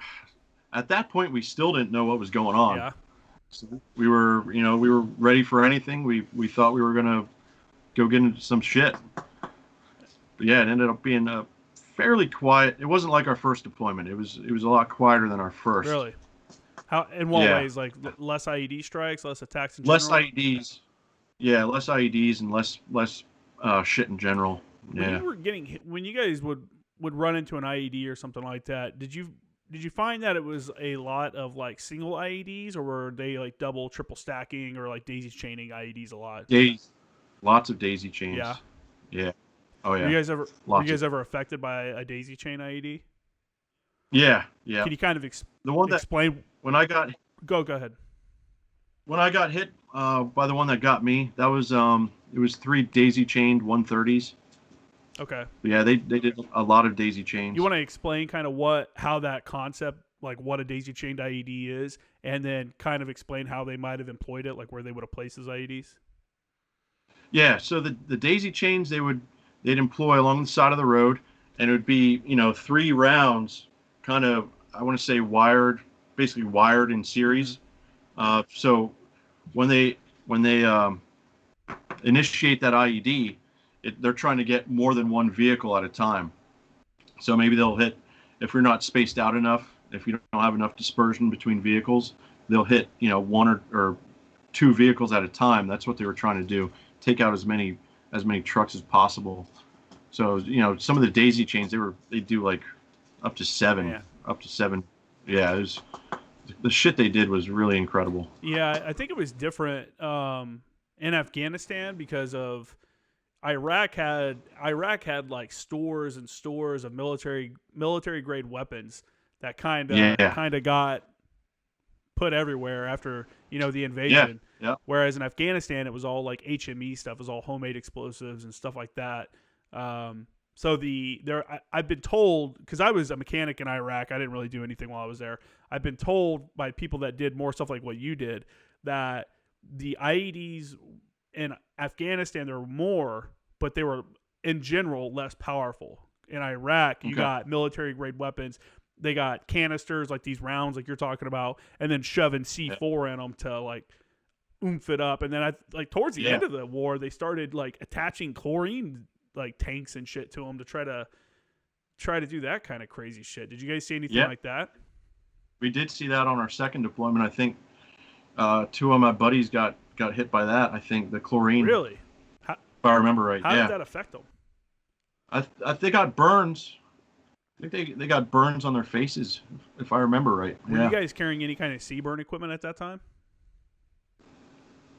at that point we still didn't know what was going on. Yeah. So we were ready for anything. We thought we were gonna go get into some shit. But yeah, it ended up being a fairly quiet. It wasn't like our first deployment. It was a lot quieter than our first. Really? How? In what ways? Like less IED strikes, less attacks in general? Less IEDs. Yeah, less IEDs and less shit in general. When you guys would run into an IED or something like that, did you find that it was a lot of like single IEDs, or were they like double, triple stacking, or like daisy chaining IEDs a lot? Lots of daisy chains. Yeah. Yeah. Oh yeah. Were you guys ever affected by a daisy chain IED? Yeah. Can you kind of explain when I got? Go ahead. When I got hit by the one that got me, that was it was 3 daisy chained 130s. Okay. Yeah, they did a lot of daisy chains. You want to explain kind of how that concept, like what a daisy chained IED is, and then kind of explain how they might have employed it, like where they would have placed those IEDs? Yeah, so the daisy chains they'd employ along the side of the road, and it would be 3 rounds, kind of, I want to say basically wired in series. So when they initiate that IED, they're trying to get more than one vehicle at a time. So maybe they'll hit, if you're not spaced out enough, if you don't have enough dispersion between vehicles, they'll hit, one or two vehicles at a time. That's what they were trying to do. Take out as many trucks as possible. So, some of the daisy chains, they do like up to seven, Man. Yeah, the shit they did was really incredible. Yeah, I think it was different in Afghanistan because of Iraq had like stores and stores of military grade weapons that kind of got put everywhere after the invasion. Yeah. Whereas in Afghanistan, it was all like HME stuff, it was all homemade explosives and stuff like that. So I've been told, because I was a mechanic in Iraq, I didn't really do anything while I was there. I've been told by people that did more stuff like what you did that the IEDs in Afghanistan, there were more, but they were in general less powerful. In Iraq, you got military grade weapons. They got canisters, like these rounds like you're talking about, and then shoving C4 in them to like oomph it up. And then towards the end of the war, they started like attaching chlorine like tanks and shit to them to try to do that kind of crazy shit. Did you guys see anything like that? We did see that on our second deployment. I think two of my buddies got hit by that. I think the chlorine. Really? If I remember right. How did that affect them? They got burns. I think they got burns on their faces, if I remember right. Were you guys carrying any kind of CBRN equipment at that time?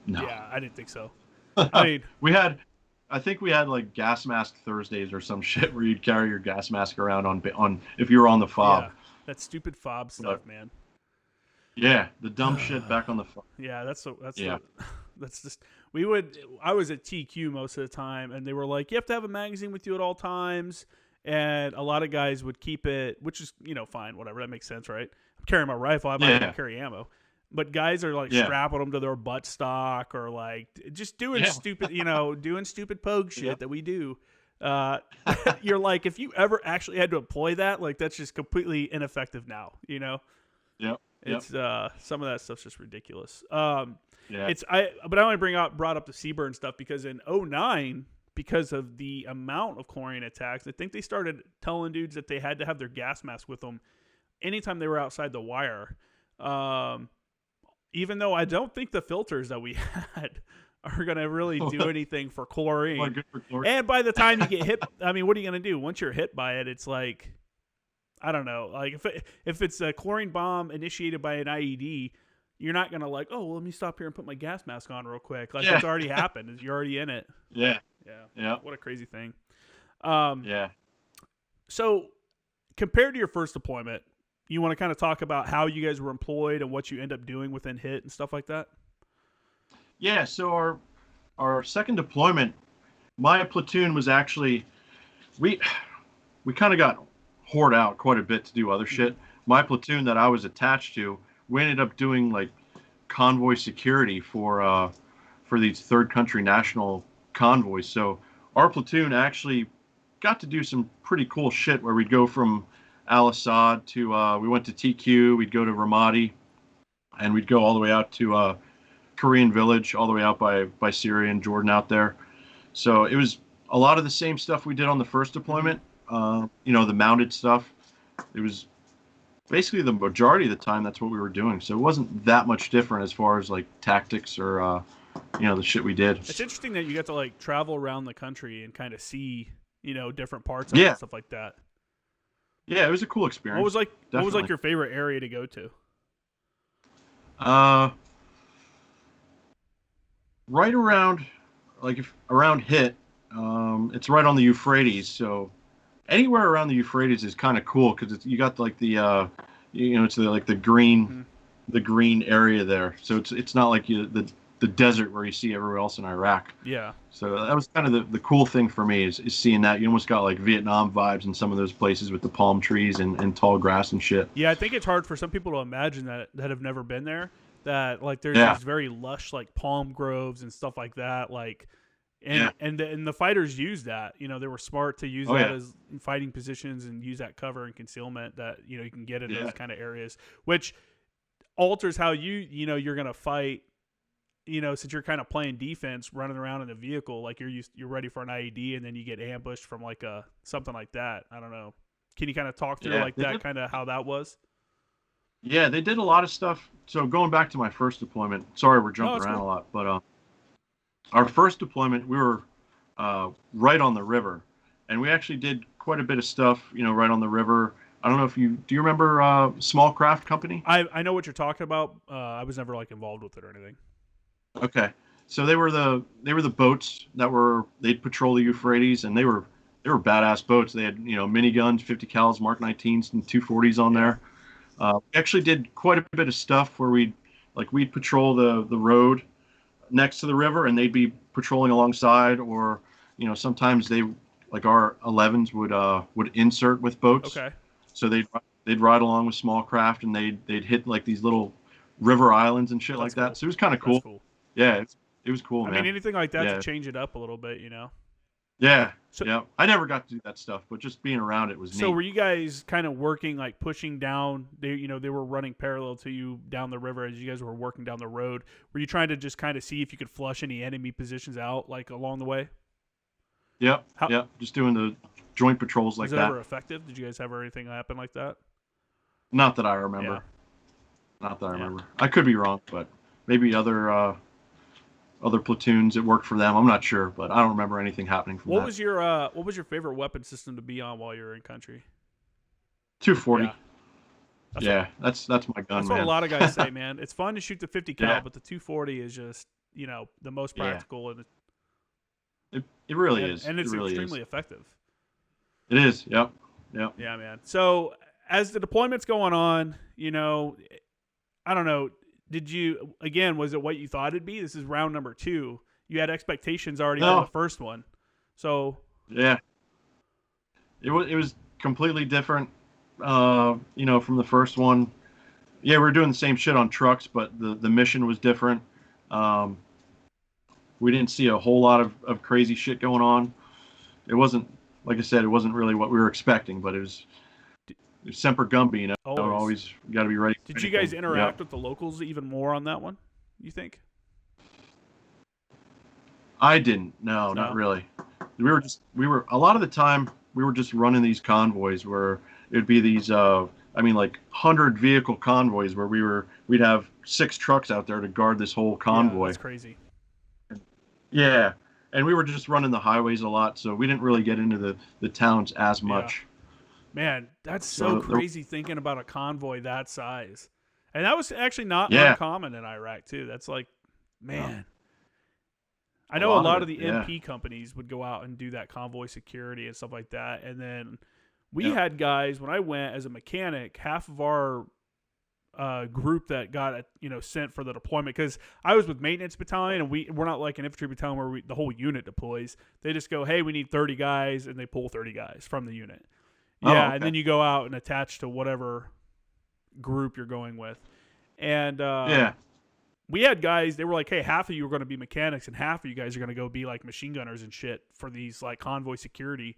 No. Yeah, I didn't think so. I mean, I think we had like gas mask Thursdays or some shit where you'd carry your gas mask around on if you were on the fob. Yeah, that stupid fob stuff, man. Yeah, the dumb shit back on the fob. Yeah, that's just I was at TQ most of the time, and they were like, you have to have a magazine with you at all times. And a lot of guys would keep it, which is, fine, whatever. That makes sense, right? I'm carrying my rifle. I might not carry ammo. But guys are like strapping them to their butt stock or like just doing stupid, doing stupid pogue shit that we do. You're like, if you ever actually had to employ that, like that's just completely ineffective now, Yep. It's some of that stuff's just ridiculous. But I only brought up the CBRN stuff because in 2009, because of the amount of chlorine attacks, I think they started telling dudes that they had to have their gas mask with them anytime they were outside the wire. Even though I don't think the filters that we had are going to really do anything for chlorine. Good for chlorine. And by the time you get hit, I mean, what are you going to do? Once you're hit by it, it's like, I don't know. Like if it's a chlorine bomb initiated by an IED, you're not going to like, oh, well, let me stop here and put my gas mask on real quick. Like it's already happened. You're already in it. Yeah. Yeah. What a crazy thing. So compared to your first deployment, you want to kind of talk about how you guys were employed and what you end up doing within HIT and stuff like that? Yeah. So our second deployment, my platoon was actually, we kind of got whored out quite a bit to do other shit. My platoon that I was attached to, we ended up doing like convoy security for these third country national convoys. So our platoon actually got to do some pretty cool shit where we'd go from Al Assad to we went to TQ, we'd go to Ramadi, and we'd go all the way out to Korean Village, all the way out by Syria and Jordan out there. So it was a lot of the same stuff we did on the first deployment. The mounted stuff. It was basically the majority of the time that's what we were doing. So it wasn't that much different as far as like tactics or the shit we did. It's interesting that you get to like travel around the country and kind of see different parts of it and stuff like that. Yeah, it was a cool experience. What was like your favorite area to go to? Right around around HIT, it's right on the Euphrates. So anywhere around the Euphrates is kind of cool because you got like the it's the green, the green area there. So it's not like the desert where you see everywhere else in Iraq. Yeah. So that was kind of the cool thing for me is seeing that. You almost got like Vietnam vibes in some of those places with the palm trees and tall grass and shit. Yeah, I think it's hard for some people to imagine that have never been there. That like there's these very lush like palm groves and stuff like that. Like, and the fighters used that. They were smart to use that as fighting positions and use that cover and concealment that you can get in those kind of areas, which alters how you're gonna fight. Since you're kind of playing defense, running around in a vehicle, like you're ready for an IED, and then you get ambushed from like something like that. I don't know. Can you kind of talk through that kind of how that was? Yeah, they did a lot of stuff. So going back to my first deployment, sorry we're No, jumping it's around a cool. lot, but our first deployment we were right on the river, and we actually did quite a bit of stuff, right on the river. I don't know if you remember Small Craft Company? I know what you're talking about. I was never like involved with it or anything. Okay, so they were the boats that they'd patrol the Euphrates, and they were badass boats. They had miniguns, 50 cals, Mark 19s, and 240s on Yeah. there. We actually did quite a bit of stuff where we'd patrol the road next to the river, and they'd be patrolling alongside, or sometimes our 11s would insert with boats, Okay. so they'd ride along with small craft, and they'd hit like these little river islands and shit That's like that. cool. So it was kind of That's cool. cool. Yeah, it was cool, I mean, man. anything like that to Yeah, change it up a little bit, you know. yeah, So, yeah. I never got to do that stuff, but just being around it was so neat. were you guys kind of working like pushing down? They were running parallel to you down the river as you guys were working down the road. Were you trying to just kind of see if you could flush any enemy positions out like along the way? Yep, How yep. Just doing the joint patrols was like it that. ever effective? Did you guys ever anything happen like that? Not that I Yeah. remember. Not that I Yeah. remember. I could be wrong, but maybe other platoons it worked for them. I'm not sure, but I don't remember anything happening from that. What was your favorite weapon system to be on while you were in country? 240. Yeah. That's what Yeah, that's my gun, that's what a man. lot of guys say, man. It's fun to shoot the 50 cal, Yeah, but the 240 is just, the most yeah. practical It really is. and It it's really is. extremely effective. It is. Yep. Yep. Yeah, man. So as the deployment's going on, I don't know. Did you again? Was it what you thought it'd be? This is round number 2. You had expectations already from the No. first one. So Yeah. It was completely different. From the first one. Yeah, we were doing the same shit on trucks, but the mission was different. Um, we didn't see a whole lot of crazy shit going on. It wasn't, like I said, it wasn't really what we were expecting, but it was Semper Gumby, always. always got to be ready for Did you guys anything. Yep. interact with the locals even more on that one? You think? I didn't. No, not No. really. We were a lot of the time we were just running these convoys where it'd be these like 100 vehicle convoys where we'd have 6 trucks out there to guard this whole Yeah, convoy. that's crazy. Yeah. And we were just running the highways a lot, so we didn't really get into the towns as Yeah. much. Man, that's so So crazy thinking about a convoy that size. And that was actually not yeah, uncommon in Iraq too. That's like, yeah, man. I a know a lot of lot of it. the Yeah. MP companies would go out and do that convoy security and stuff like that. And then we Yeah. had guys when I went as a mechanic, half of our group that got sent for the deployment because I was with maintenance battalion and we're not like an infantry battalion where the whole unit deploys. They just go, hey, we need 30 guys, and they pull 30 guys from the unit. Oh, Yeah, and okay. then you go out and attach to whatever group you're going with. And Yeah. we had guys, they were like, hey, half of you are going to be mechanics and half of you guys are going to go be like machine gunners and shit for these like convoy security.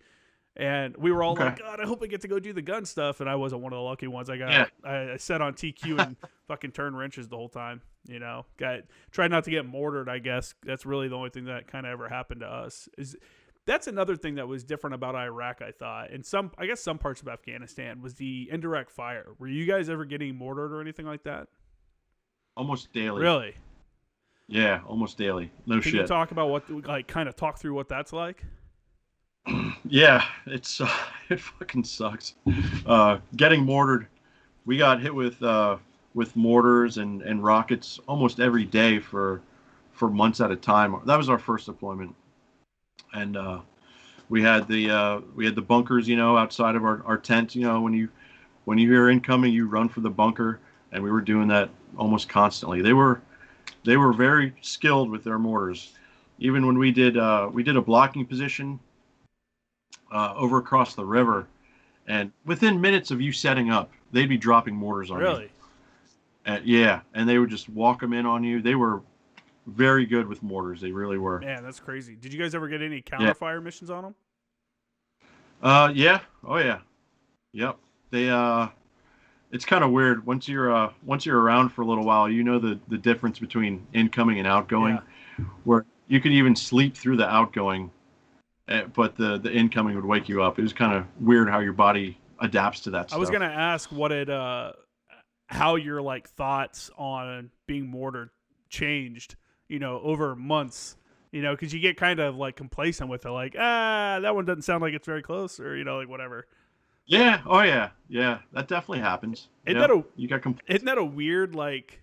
And we were all Okay. like, God, I hope I get to go do the gun stuff. And I wasn't one of the lucky ones. Yeah. I sat on TQ and fucking turned wrenches the whole time. Tried not to get mortared, I guess. That's really the only thing that kind of ever happened to us. That's another thing that was different about Iraq, I thought. And I guess some parts of Afghanistan was the indirect fire. Were you guys ever getting mortared or anything like that? Almost daily. Really? Yeah, almost daily. No Can you shit. talk about kind of talk through what that's like? Yeah, it's it fucking sucks. Getting mortared. We got hit with mortars and rockets almost every day for months at a time. That was our first deployment, and we had the bunkers, outside of our tent. When you hear incoming, you run for the bunker, and we were doing that almost constantly. They were very skilled with their mortars. Even when we did a blocking position over across the river, and within minutes of you setting up, they'd be dropping mortars on you. Really? Yeah, and they would just walk them in on you. They were very good with mortars. They really were. Man, that's crazy. Did you guys ever get any Yeah. counterfire missions on them? Yeah. Oh yeah. Yep. It's kind of weird once you're around for a little while. You know the difference between incoming and outgoing, Yeah. where you could even sleep through the outgoing, but the incoming would wake you up. It was kind of weird how your body adapts to that I was stuff. gonna ask how your like thoughts on being mortared changed, over months, because you get kind of like complacent with it, like, that one doesn't sound like it's very close, or like whatever. Yeah. Oh yeah. Yeah. That definitely happens. Isn't Yeah. that a You got isn't that a weird like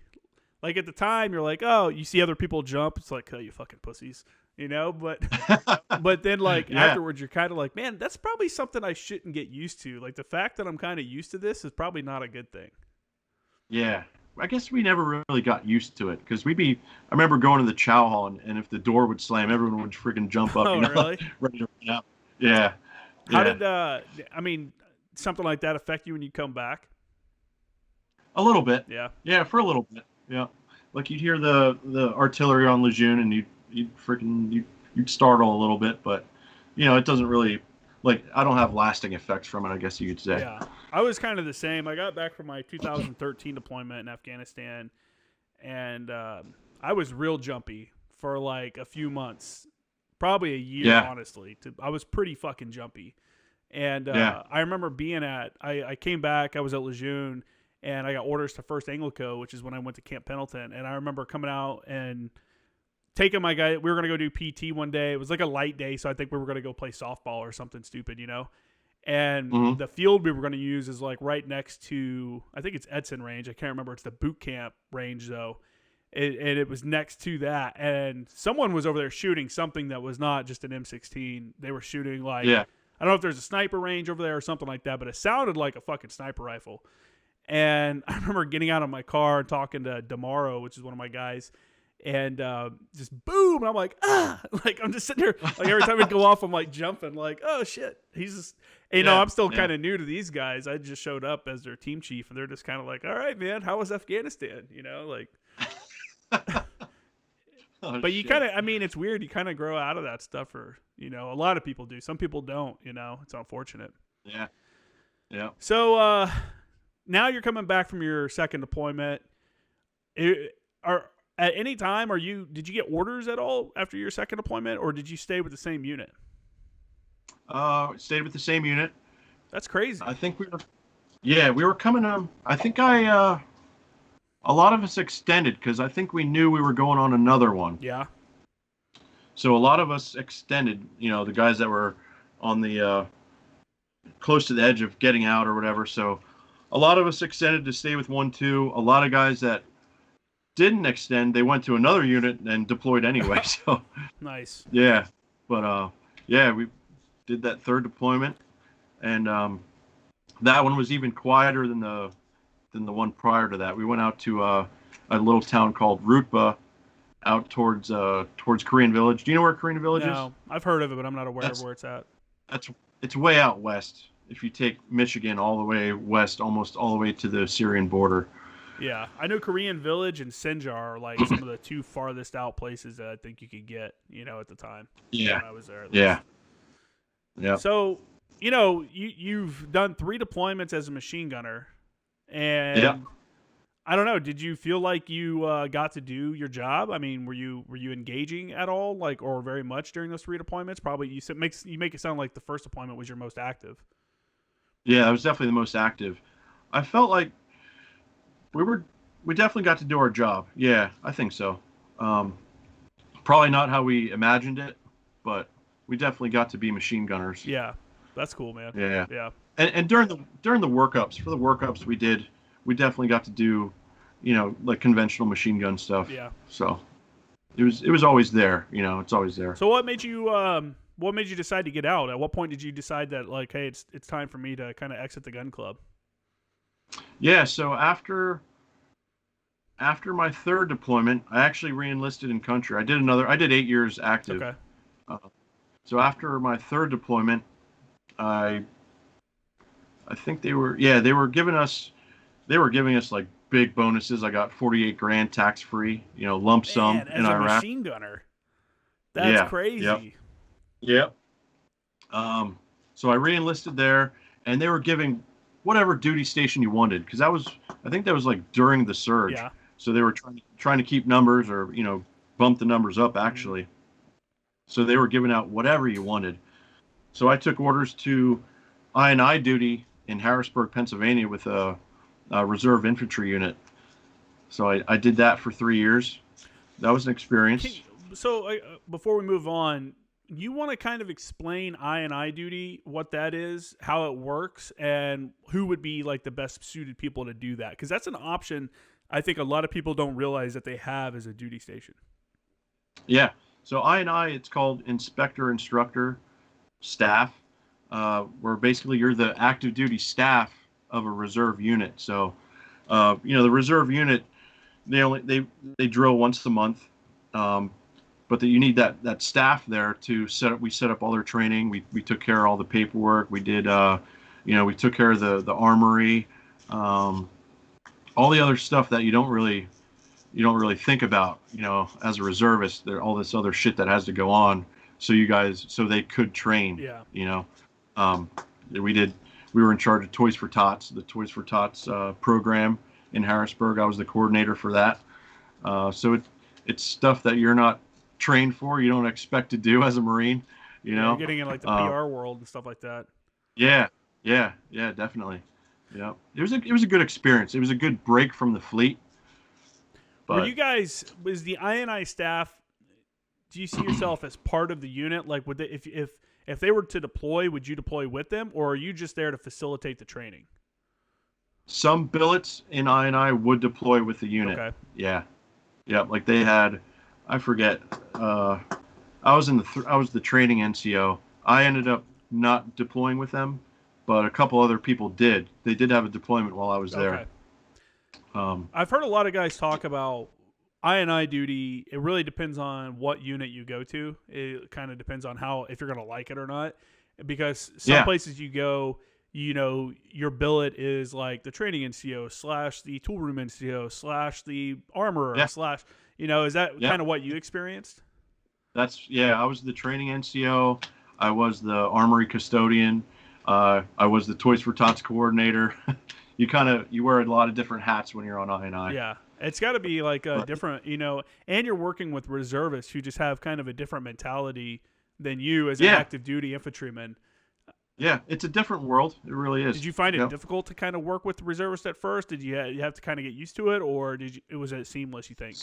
at the time you're like, oh, you see other people jump, it's like, oh, you fucking pussies, but then like Yeah. afterwards you're kind of like, man, that's probably something I shouldn't get used to. Like the fact that I'm kind of used to this is probably not a good thing. Yeah. I guess we never really got used to it because I remember going to the chow hall and if the door would slam, everyone would freaking jump up, Oh, really? ready to run out. Yeah. How Yeah. did something like that affect you when you come back? A little bit. Yeah. Yeah. For a little bit. Yeah. Like you'd hear the artillery on Lejeune and you'd startle a little bit, but it doesn't really, like, I don't have lasting effects from it, I guess you could say. Yeah. I was kind of the same. I got back from my 2013 deployment in Afghanistan, and I was real jumpy for like a few months, probably a year, Yeah. honestly. I was pretty fucking jumpy. And Yeah. I remember I came back, I was at Lejeune, and I got orders to 1st Anglico, which is when I went to Camp Pendleton. And I remember coming out and taking my guy. We were going to go do PT one day. It was like a light day, so I think we were going to go play softball or something stupid, And Mhm. the field we were going to use is like right next to, I think it's Edson Range. I can't remember. It's the boot camp range, though. And it was next to that. And someone was over there shooting something that was not just an M16. They were shooting like, Yeah. I don't know if there's a sniper range over there or something like that, but it sounded like a fucking sniper rifle. And I remember getting out of my car and talking to Damaro, which is one of my guys, and just boom, and I'm like, like I'm just sitting here, like every time it go off, I'm like jumping, like, oh shit, he's just, I'm still kind of new to these guys. I just showed up as their team chief, and they're just kind of like, all right, man, how was Afghanistan? Like. Oh, but you shit. kind of, it's weird. You kind of grow out of that stuff, or a lot of people do. Some people don't. It's unfortunate. Yeah. Yeah. So now you're coming back from your second deployment. At any time did you get orders at all after your second deployment, or did you stay with the same unit? Stayed with the same unit. That's crazy. I think we were coming. I think a lot of us extended because I think we knew we were going on another one. Yeah. So a lot of us extended. The guys that were on the close to the edge of getting out or whatever. So a lot of us extended to stay with 1-2. A lot of guys that didn't extend, they went to another unit and deployed anyway. So nice. Yeah, but we did that third deployment, and that one was even quieter than the one prior to that. We went out to a little town called Rutba, out towards Korean Village. Do you know where Korean Village is? No, I've heard of it, but I'm not aware of where it's at. It's way out west. If you take Michigan all the way west, almost all the way to the Syrian border. Yeah, I know Korean Village and Sinjar are like some of the two farthest out places that I think you could get, at the time. Yeah. When I was there. Yeah. Yeah. So, you've done 3 deployments as a machine gunner, and I don't know. Did you feel like you got to do your job? I mean, were you engaging at all, like, or very much during those 3 deployments? Probably. You make it sound like the first deployment was your most active. Yeah, it was definitely the most active. I felt like we definitely got to do our job. Yeah, I think so. Probably not how we imagined it, but we definitely got to be machine gunners. Yeah, that's cool, man. Yeah. Yeah. And during the workups, we definitely got to do, like conventional machine gun stuff. Yeah. So it was always there. It's always there. So what made you decide to get out? At what point did you decide that, like, hey, it's time for me to kind of exit the gun club? Yeah, so after my third deployment, I actually re-enlisted in country. I did 8 years active. Okay. So after my third deployment, I think they were giving us like big bonuses. I got 48 grand tax free, lump sum in Iraq. As a machine gunner, that's crazy. Yep. So I re-enlisted there, and they were giving whatever duty station you wanted, because I think that was like during the surge. Yeah. So they were trying to keep numbers, or bump the numbers up actually. So they were giving out whatever you wanted. So I took orders to I&I duty in Harrisburg, Pennsylvania, with a reserve infantry unit. So I did that for 3 years. That was an Can, experience. so before we move on, you want to kind of explain I duty, what that is, how it works, and who would be like the best suited people to do that? Because that's an option I think a lot of people don't realize that they have as a duty station. Yeah. So I, it's called inspector instructor staff, where basically you're the active duty staff of a reserve unit. So, the reserve unit, they drill once a month, but you need that staff there to set up. We set up all their training. We took care of all the paperwork. We did, we took care of the armory, all the other stuff that you don't really think about, as a reservist. There all this other shit that has to go on, so they could train. Yeah. Um, we were in charge of Toys for Tots, the Toys for Tots program in Harrisburg. I was the coordinator for that. So it's stuff that you're not trained for, you don't expect to do as a Marine. Yeah, you're getting in like the PR world and stuff like that. Yeah, definitely. Yeah, it was a good experience. It was a good break from the fleet. Were But you guys, was the INI staff, do you see yourself as part of the unit? Like, would they, if they were to deploy, would you deploy with them, or are you just there to facilitate the training? some billets in I would deploy with the unit. Okay. Yeah, like they had, I forget. I was the training NCO. I ended up not deploying with them, but a couple other people did. They did have a deployment while I was there. Okay. I've heard a lot of guys talk about INI duty. It really depends on what unit you go to. It kind of depends on if you're going to like it or not. Because some places you go, your billet is like the training NCO / the tool room NCO / the armorer / is that kind of what you experienced? I was the training NCO. I was the armory custodian. I was the Toys for Tots coordinator. You wear a lot of different hats when you're on INI. Yeah. It's got to be like a different, and you're working with reservists who just have kind of a different mentality than you as an active duty infantryman. Yeah, it's a different world. It really is. Did you find it difficult to kind of work with reservists at first? Did you have to kind of get used to it, or was it seamless, you think?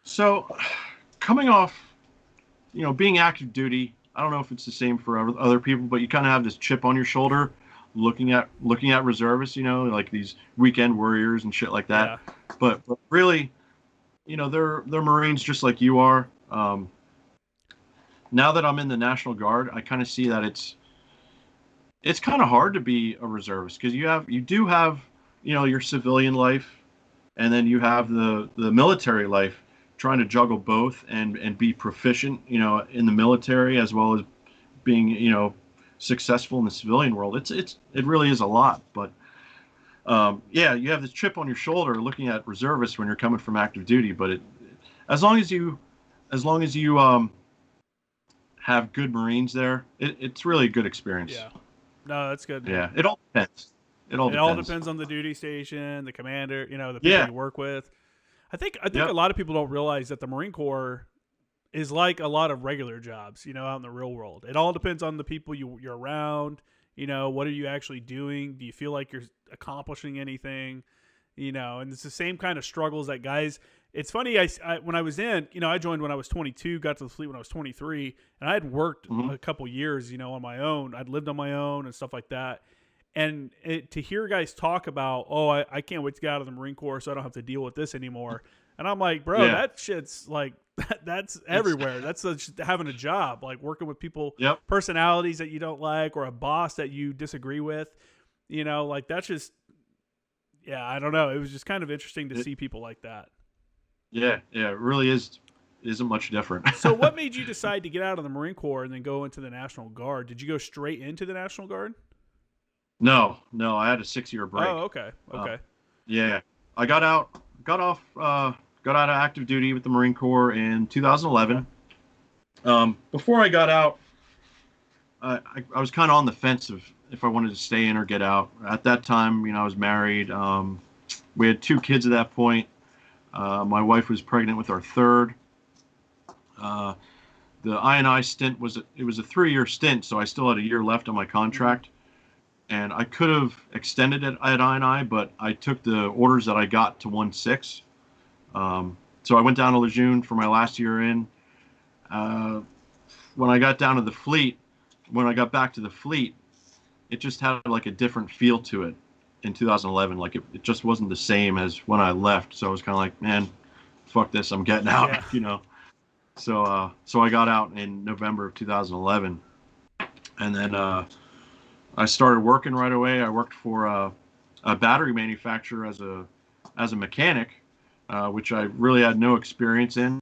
So, coming off, being active duty, I don't know if it's the same for other people, but you kind of have this chip on your shoulder, looking at reservists, like these weekend warriors and shit like that. Yeah. But really, they're Marines just like you are. Now that I'm in the National Guard, I kind of see that it's kind of hard to be a reservist, because you do have your civilian life, and then you have the military life, trying to juggle both and be proficient in the military, as well as being successful in the civilian world. It really is a lot. But you have this chip on your shoulder looking at reservists when you're coming from active duty. But as long as you have good Marines there, it's really a good experience. Yeah. No, that's good. Yeah, it all depends. It all depends on the duty station, the commander, the people you work with. I think a lot of people don't realize that the Marine Corps is like a lot of regular jobs, out in the real world. It all depends on the people you're around. What are you actually doing? Do you feel like you're accomplishing anything? And it's the same kind of struggles that guys. It's funny. I when I was in, I joined when I was 22, got to the fleet when I was 23, and I had worked a couple years, on my own. I'd lived on my own and stuff like that. And to hear guys talk about, I can't wait to get out of the Marine Corps so I don't have to deal with this anymore. And I'm like, bro, that shit's like, that's everywhere. That's having a job, like working with people, personalities that you don't like, or a boss that you disagree with. Like that's just, I don't know. It was just kind of interesting to see people like that. Yeah, it really isn't much different. So what made you decide to get out of the Marine Corps and then go into the National Guard? Did you go straight into the National Guard? No, I had a 6-year break. Oh, okay. I got out of active duty with the Marine Corps in 2011. Okay. Before I got out, I was kind of on the fence of if I wanted to stay in or get out. At that time, I was married. We had 2 kids at that point. My wife was pregnant with our third. The INI stint was a 3-year stint, so I still had a year left on my contract. and I could have extended it at INI, but I took the orders that I got to 1-6. So I went down to Lejeune for my last year in. When I got down to the fleet, when I got back to the fleet, it just had like a different feel to it in 2011. Like it just wasn't the same as when I left. So I was kind of like, man, fuck this, I'm getting out, Yeah. you know. So I got out in November of 2011, and then I started working right away. I worked for a battery manufacturer as a mechanic, which I really had no experience in.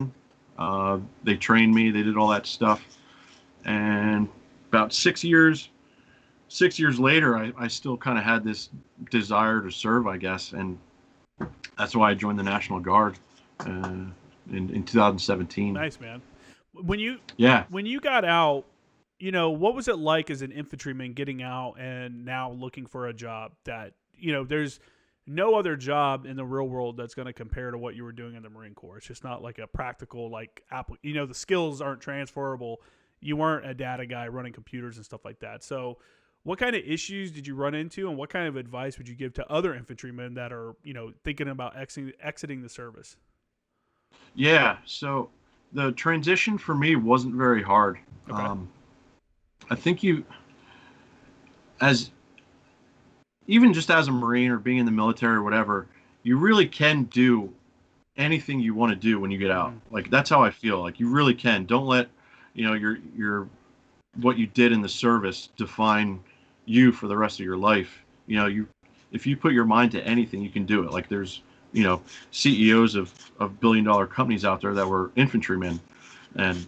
They trained me. They did all that stuff. And about 6 years later, I still kind of had this desire to serve, I guess. And that's why I joined the National Guard in 2017. Nice, man. When you Yeah. when you got out, you know, what was it like as an infantryman getting out and now looking for a job that, you know, there's no other job in the real world that's going to compare to what you were doing in the Marine Corps. It's just not like a practical, like, you know, the skills aren't transferable. You weren't a data guy running computers and stuff like that. So what kind of issues did you run into, and what kind of advice would you give to other infantrymen that are, you know, thinking about exiting the service? Yeah. So the transition for me wasn't very hard. Okay. I think as even just as a Marine or being in the military or whatever, you really can do anything you want to do when you get out. Like that's how I feel. Like you really can. Don't let, you know, your what you did in the service define you for the rest of your life. You know, if you put your mind to anything, you can do it. Like there's, you know, CEOs of billion-dollar companies out there that were infantrymen, and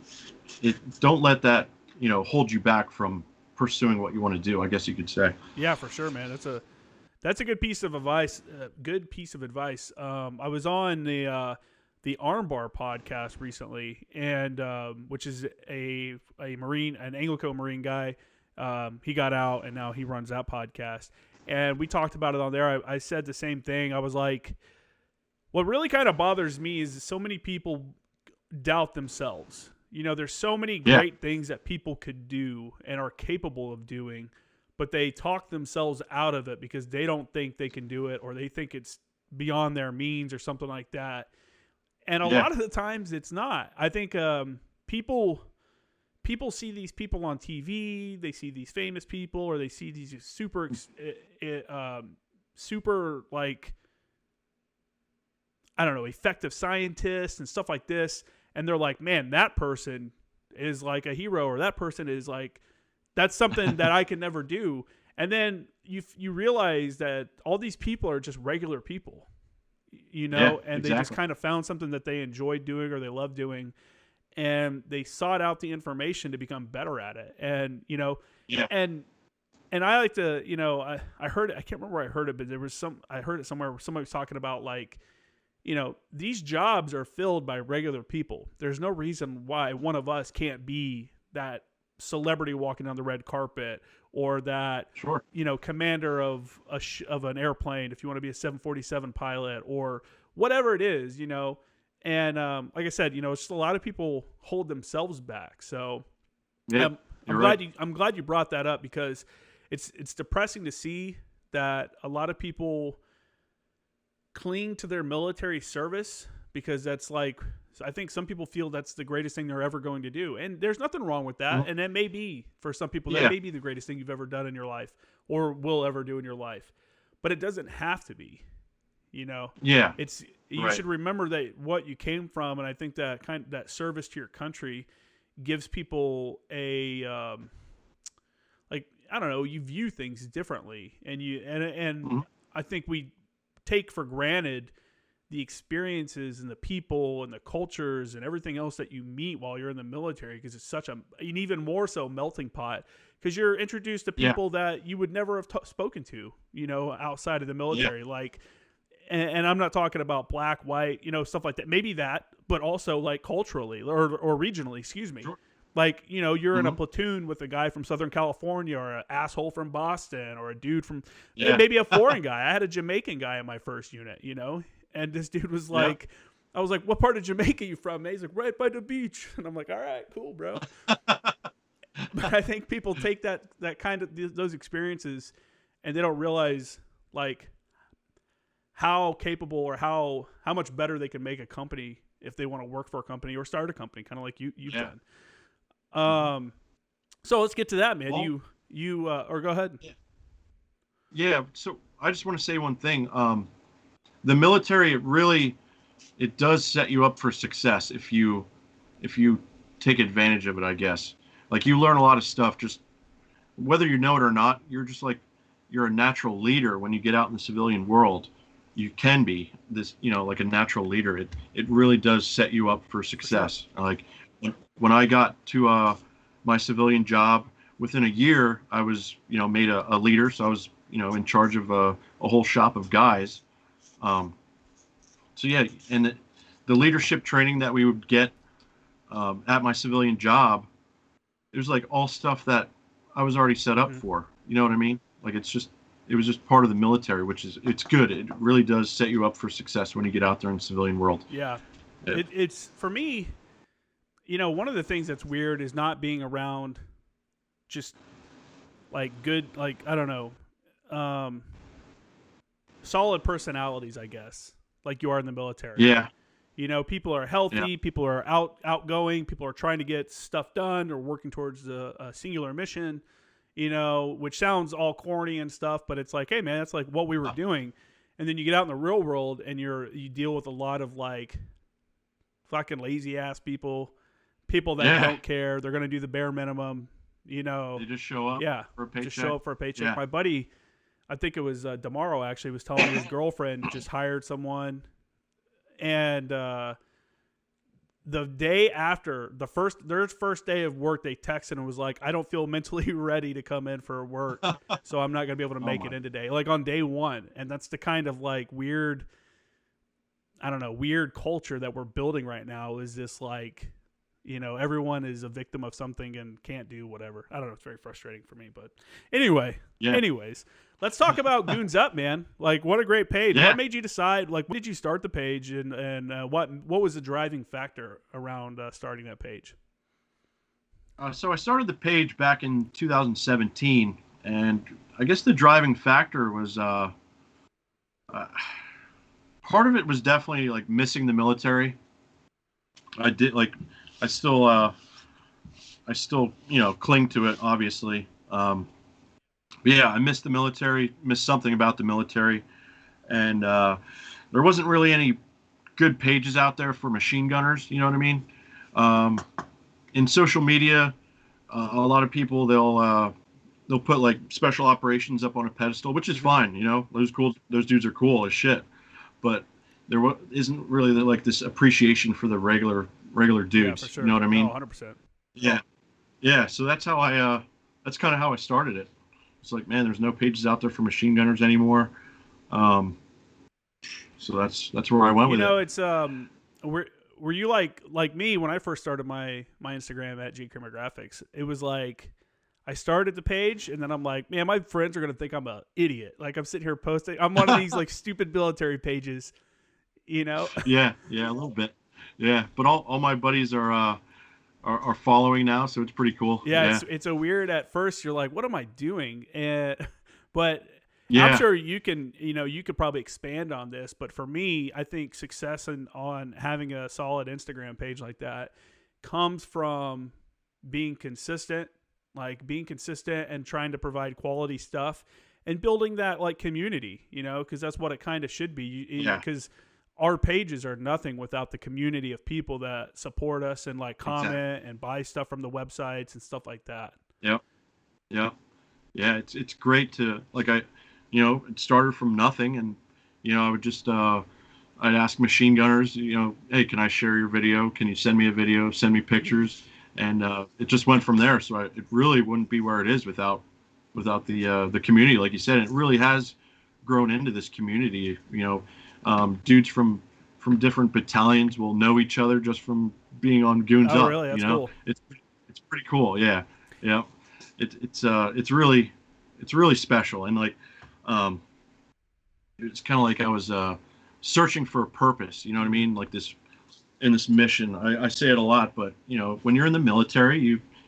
don't let that, you know, hold you back from pursuing what you want to do, I guess you could say. Yeah, for sure, man. That's a good piece of advice. I was on the Armbar podcast recently, and which is a Marine, an Anglo Marine guy. He got out, and now he runs that podcast. And we talked about it on there. I said the same thing. I was like, what really kind of bothers me is so many people doubt themselves. You know, there's so many great things that people could do and are capable of doing, but they talk themselves out of it because they don't think they can do it, or they think it's beyond their means or something like that. And a lot of the times it's not. I think people see these people on TV, they see these famous people, or they see these super like, I don't know, effective scientists and stuff like this. And they're like, man, that person is like a hero, or that person is like, that's something that I can never do. And then you realize that all these people are just regular people, you know, and they just kind of found something that they enjoyed doing or they love doing, and they sought out the information to become better at it. And, you know, and I like to, you know, I heard it, I can't remember where I heard it, but I heard it somewhere where somebody was talking about, like, you know, these jobs are filled by regular people. There's no reason why one of us can't be that celebrity walking down the red carpet, or that, you know, commander of an airplane, if you want to be a 747 pilot or whatever it is, you know. And like I said, you know, it's just a lot of people hold themselves back. So I'm glad you brought that up, because it's depressing to see that a lot of people cling to their military service, because that's like, I think some people feel that's the greatest thing they're ever going to do. And there's nothing wrong with that. And that may be, for some people, that may be the greatest thing you've ever done in your life, or will ever do in your life. But it doesn't have to be, you know? Yeah. You should remember that what you came from. And I think that that service to your country gives people a, like, I don't know, you view things differently. And I think we take for granted the experiences and the people and the cultures and everything else that you meet while you're in the military, because it's such an even more so melting pot, because you're introduced to people that you would never have spoken to, you know, outside of the military. Like, and I'm not talking about black, white, you know, stuff like that, maybe that, but also like culturally or regionally, excuse me. Sure. Like, you know, you're in a platoon with a guy from Southern California, or an asshole from Boston, or a dude from maybe a foreign guy. I had a Jamaican guy in my first unit, you know, and this dude was like, I was like, what part of Jamaica you from, man? He's like, right by the beach. And I'm like, all right, cool, bro. But I think people take that kind of those experiences and they don't realize like how capable or how much better they can make a company if they want to work for a company or start a company, kind of like you've done. So let's get to that, man. Well, you or go ahead. Yeah. So I just want to say one thing. The military, it does set you up for success if you take advantage of it, I guess. Like you learn a lot of stuff, just whether you know it or not. You're a natural leader when you get out in the civilian world. You can be this, like a natural leader. It really does set you up for success. For sure. Like when I got to my civilian job, within a year, I was, made a leader. So I was, in charge of a whole shop of guys. So yeah, and the leadership training that we would get at my civilian job, it was like all stuff that I was already set up for. You know what I mean? Like it was just part of the military, it's good. It really does set you up for success when you get out there in the civilian world. Yeah. It's for me, one of the things that's weird is not being around just like good, like, I don't know, solid personalities, I guess, like you are in the military. Yeah. People are healthy, people are outgoing, people are trying to get stuff done or working towards a singular mission, which sounds all corny and stuff, but it's like, hey man, that's like what we were doing. And then you get out in the real world and you deal with a lot of like fucking lazy ass people that don't care. They're going to do the bare minimum, They just show up for a paycheck. Just show up for a paycheck. Yeah. My buddy, I think it was Damaro actually, was telling me his girlfriend just hired someone, and the day after their first day of work, they texted and was like, I don't feel mentally ready to come in for work, so I'm not going to be able to make it in today. Like on day one. And that's the kind of like weird culture that we're building right now, is this like, everyone is a victim of something and can't do whatever. I don't know. It's very frustrating for me, but anyways, let's talk about Goons Up, man. Like, what a great page. Yeah. What made you decide, like, when did you start the page, and what was the driving factor around starting that page? So I started the page back in 2017, and I guess the driving factor was, part of it was definitely like missing the military. I still, cling to it, obviously. But yeah, I missed the military, missed something about the military. And there wasn't really any good pages out there for machine gunners, you know what I mean? In social media, a lot of people, they'll put like special operations up on a pedestal, which is fine, those dudes are cool as shit. But there isn't really like this appreciation for the regular dudes. Yeah, for sure. You know what I mean? 100%. Yeah. So that's how that's kind of how I started it. It's like, man, there's no pages out there for machine gunners anymore. So that's where I went with it. It's were you like me when I first started my Instagram at GKrimmer Graphics? It was like I started the page and then I'm like, man, my friends are gonna think I'm an idiot. Like I'm sitting here posting. I'm one of these like stupid military pages, Yeah, a little bit. Yeah, but all my buddies are following now, so it's pretty cool. Yeah. It's a weird at first. You're like, what am I doing? But I'm sure you can, you could probably expand on this. But for me, I think success on having a solid Instagram page like that comes from being consistent and trying to provide quality stuff and building that like community, because that's what it kind of should be. Because our pages are nothing without the community of people that support us and like comment and buy stuff from the websites and stuff like that. Yeah. It's great to it started from nothing, and I would just I'd ask machine gunners, hey, can I share your video? Can you send me a video? Send me pictures, and it just went from there. So it really wouldn't be where it is without the community, like you said. And it really has grown into this community. Dudes from different battalions will know each other just from being on Goons Up. Really? That's cool. It's pretty cool. Yeah. It's really special, and like it's kind of like I was searching for a purpose. You know what I mean? Like this mission. I say it a lot, but when you're in the military,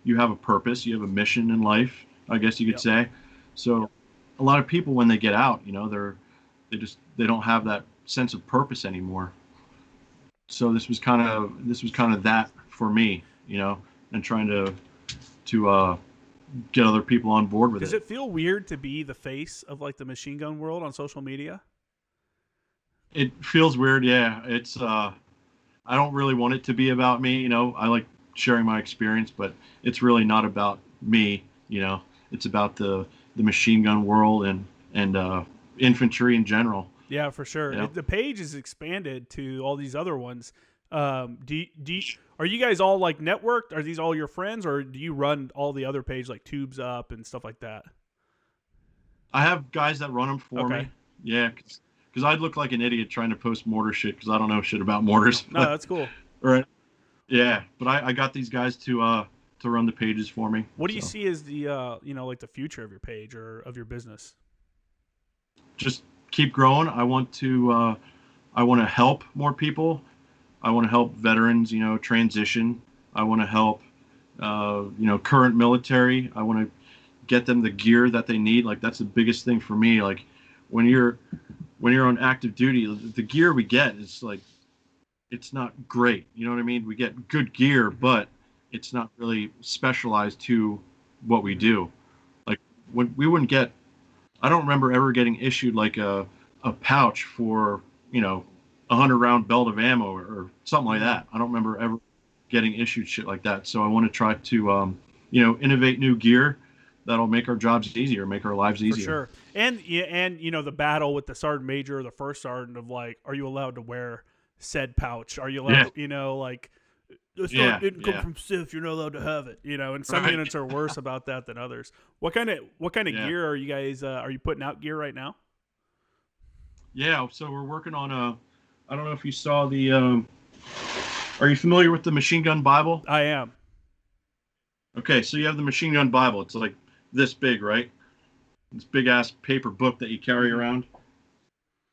you have a purpose. You have a mission in life, I guess you could say. So a lot of people when they get out, they don't have that sense of purpose anymore. So this was kind of that for me, and trying to get other people on board with Does it. it feel weird to be the face of like the machine gun world on social media? It feels weird, yeah. It's I don't really want it to be about me, I like sharing my experience, but it's really not about me. It's about the machine gun world and infantry in general. Yeah, for sure. You know? The page is expanded to all these other ones. Are you guys all like networked? Are these all your friends, or do you run all the other page like Tubes Up and stuff like that? I have guys that run them for Okay. me. Yeah, because I'd look like an idiot trying to post mortar shit because I don't know shit about mortars. No, that's cool. Right. Yeah, but I got these guys to run the pages for me. What do you So see as the like the future of your page or of your business? just keep growing. I want to help more people. I want to help veterans, transition. I want to help current military. I want to get them the gear that they need. Like that's the biggest thing for me. Like when you're on active duty, the gear we get is like it's not great. You know what I mean? We get good gear, but it's not really specialized to what we do. Like when we wouldn't get, I don't remember ever getting issued like a pouch for 100-round belt of ammo or something like that. I don't remember ever getting issued shit like that. So I want to try to innovate new gear that'll make our jobs easier, make our lives For easier. sure. And the battle with the sergeant major or the first sergeant of like, are you allowed to wear said pouch? Are you allowed like the sergeant didn't come from SIF, you're not allowed to have it. And some units are worse about that than others. What kind of gear are you guys are you putting out gear right now? Yeah, so we're working on I don't know if you saw the are you familiar with the Machine Gun Bible? I am. Okay, so you have the Machine Gun Bible. It's like this big, right? This big ass paper book that you carry around.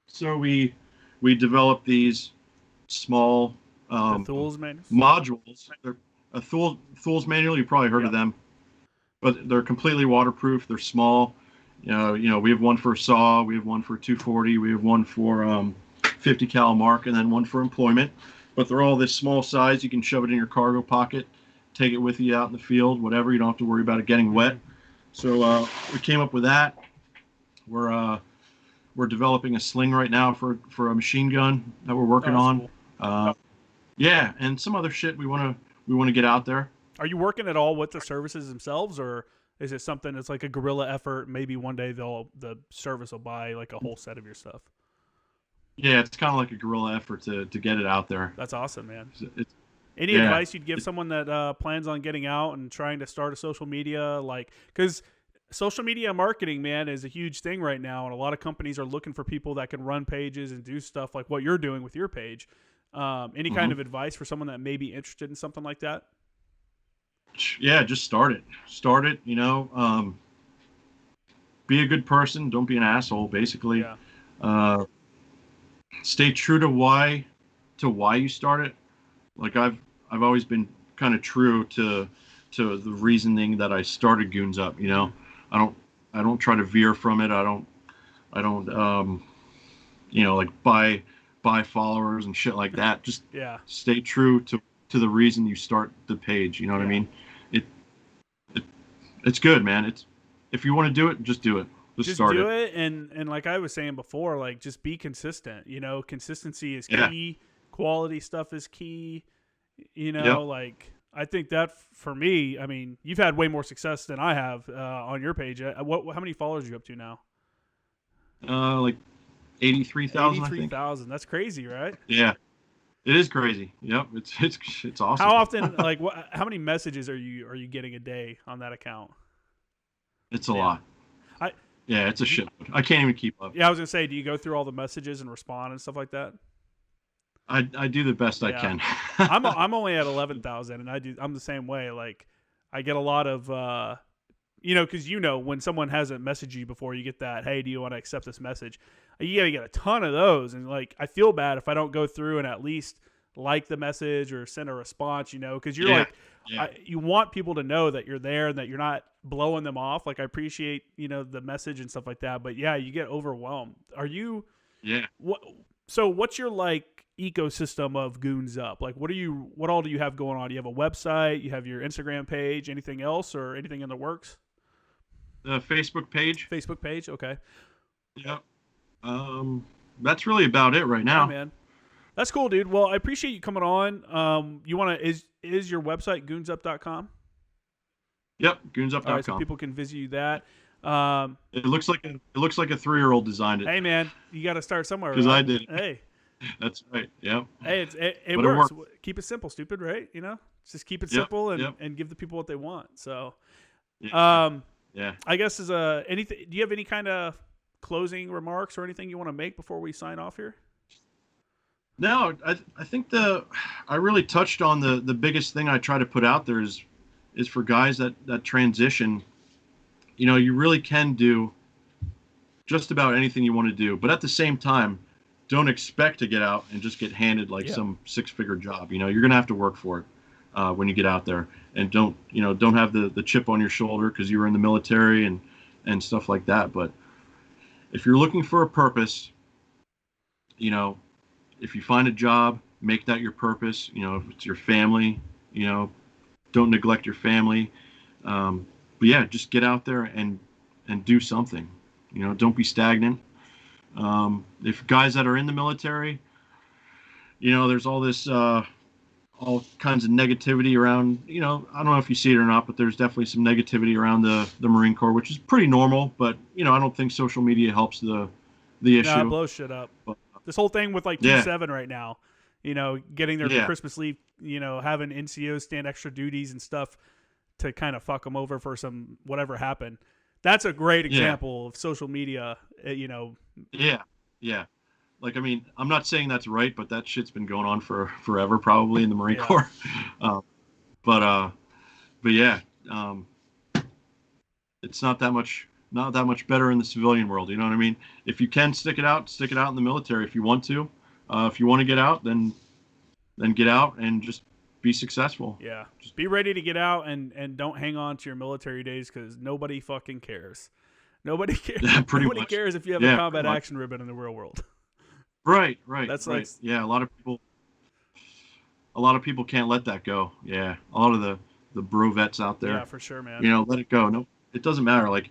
So we developed these small The Tools manuals? modules. They're a Thul's manual. You probably heard of them, but they're completely waterproof. They're small. We have one for SAW, we have one for 240, we have one for 50 cal mark, and then one for employment. But they're all this small size. You can shove it in your cargo pocket, take it with you out in the field, whatever. You don't have to worry about it getting wet. So we came up with that. We're developing a sling right now for a machine gun that we're working on. Cool. Yeah, and some other shit we want to get out there. Are you working at all with the services themselves, or is it something that's like a guerrilla effort? Maybe one day the service will buy like a whole set of your stuff. Yeah, it's kind of like a guerrilla effort to get it out there. That's awesome, man. Any advice you'd give someone that plans on getting out and trying to start a social media, because social media marketing, man, is a huge thing right now, and a lot of companies are looking for people that can run pages and do stuff like what you're doing with your page. Any kind of advice for someone that may be interested in something like that? Yeah, just start it. Be a good person. Don't be an asshole, basically. Yeah. Stay true to why you started. Like I've always been kind of true to the reasoning that I started Goons Up. I don't try to veer from it. I don't like buy followers and shit like that. Just stay true to the reason you start the page. You know what I mean? It's good, man. If you want to do it, just do it. Just start do it, and like I was saying before, like just be consistent. Consistency is key. Quality stuff is key. Like I think that for me, I mean, you've had way more success than I have on your page. How many followers are you up to now? Like 83,000. 83,000. That's crazy, right? Yeah, it is crazy. Yep, it's awesome. How often, like, how many messages are you getting a day on that account? It's a lot. Yeah, it's a shit. I can't even keep up. Yeah, I was gonna say, do you go through all the messages and respond and stuff like that? I do the best I can. I'm only at 11,000, and I'm the same way. Like, I get a lot of because when someone hasn't messaged you before, you get that, hey, do you want to accept this message? You gotta get a ton of those, and like I feel bad if I don't go through and at least like the message or send a response, because you're Yeah. like, Yeah. you want people to know that you're there and that you're not blowing them off. Like I appreciate, the message and stuff like that, but yeah, you get overwhelmed. Are you, Yeah. so what's your like ecosystem of Goons Up? Like what all do you have going on? Do you have a website? You have your Instagram page, anything else or anything in the works? The Facebook page. Facebook page? Okay. Yeah. That's really about it right Yeah, now. man. That's cool, dude. Well, I appreciate you coming on. You want to is your website goonsup.com? Yep, goonsup.com. All right, so people can visit you that. It looks like a 3-year-old designed it. Hey, man, you got to start somewhere. Because right? I did. Hey, that's right. Yeah. hey, it But works. it works. Keep it simple, stupid, right? Just keep it Yep, simple and, yep. and give the people what they want. So, Yeah. Yeah. I guess anything. Do you have any kind of closing remarks or anything you want to make before we sign off here? No, I think I really touched on the biggest thing I try to put out there is for guys that transition. You really can do just about anything you want to do, but at the same time, don't expect to get out and just get handed like some 6-figure job. You're gonna have to work for it when you get out there, and don't have the chip on your shoulder because you were in the military and stuff like that. But if you're looking for a purpose, if you find a job, make that your purpose. If it's your family, don't neglect your family. But yeah, just get out there and do something. Don't be stagnant. If guys that are in the military, there's all this, all kinds of negativity around, I don't know if you see it or not, but there's definitely some negativity around the Marine Corps, which is pretty normal, but, I don't think social media helps the issue. No, it blows shit up. But, this whole thing with like 2-7 right now, getting their Christmas leave, having NCOs stand extra duties and stuff to kind of fuck them over for some whatever happened. That's a great example of social media, Yeah. Yeah. Like, I'm not saying that's right, but that shit's been going on for forever, probably in the Marine Corps. But yeah, it's not that much better in the civilian world. You know what I mean? If you can stick it out in the military. If you want to, get out, then get out and just be successful. Yeah. Just be ready to get out and don't hang on to your military days because nobody fucking cares. Nobody cares. Yeah, nobody cares if you have a combat action ribbon in the real world. Right. That's right. Like, yeah, a lot of people can't let that go. Yeah, a lot of the bro vets out there. Yeah, for sure, man. Let it go. No, it doesn't matter. Like,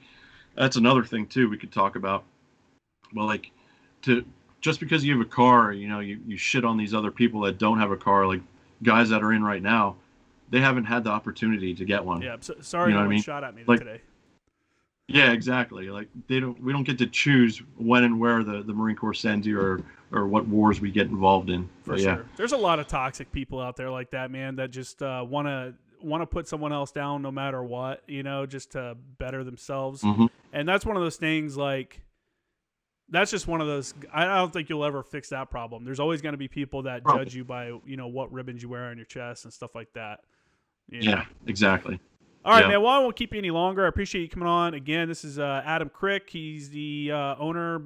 that's another thing too we could talk about. Well, like, just because you have a car, you shit on these other people that don't have a car. Like guys that are in right now, they haven't had the opportunity to get one. Yeah, sorry, no one shot at me today. Yeah, exactly. Like we don't get to choose when and where the Marine Corps sends you or what wars we get involved in. For sure. There's a lot of toxic people out there like that, man, that just want to put someone else down no matter what, just to better themselves. Mm-hmm. And that's one of those things like that's just one of those. I don't think you'll ever fix that problem. There's always going to be people that judge you by, what ribbons you wear on your chest and stuff like that. Yeah, exactly. All right, man. Well, I won't keep you any longer. I appreciate you coming on. Again, this is Adam Krick. He's the owner,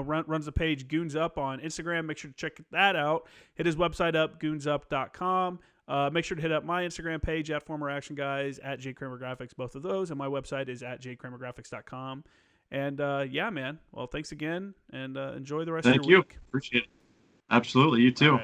runs the page Goons Up on Instagram. Make sure to check that out. Hit his website up, goonsup.com. Make sure to hit up my Instagram page at Former Action Guys, at J Kramer Graphics, both of those. And my website is at jkramergraphics.com. And yeah, man. Well, thanks again, and enjoy the rest of your week. Thank you. Appreciate it. Absolutely. You too.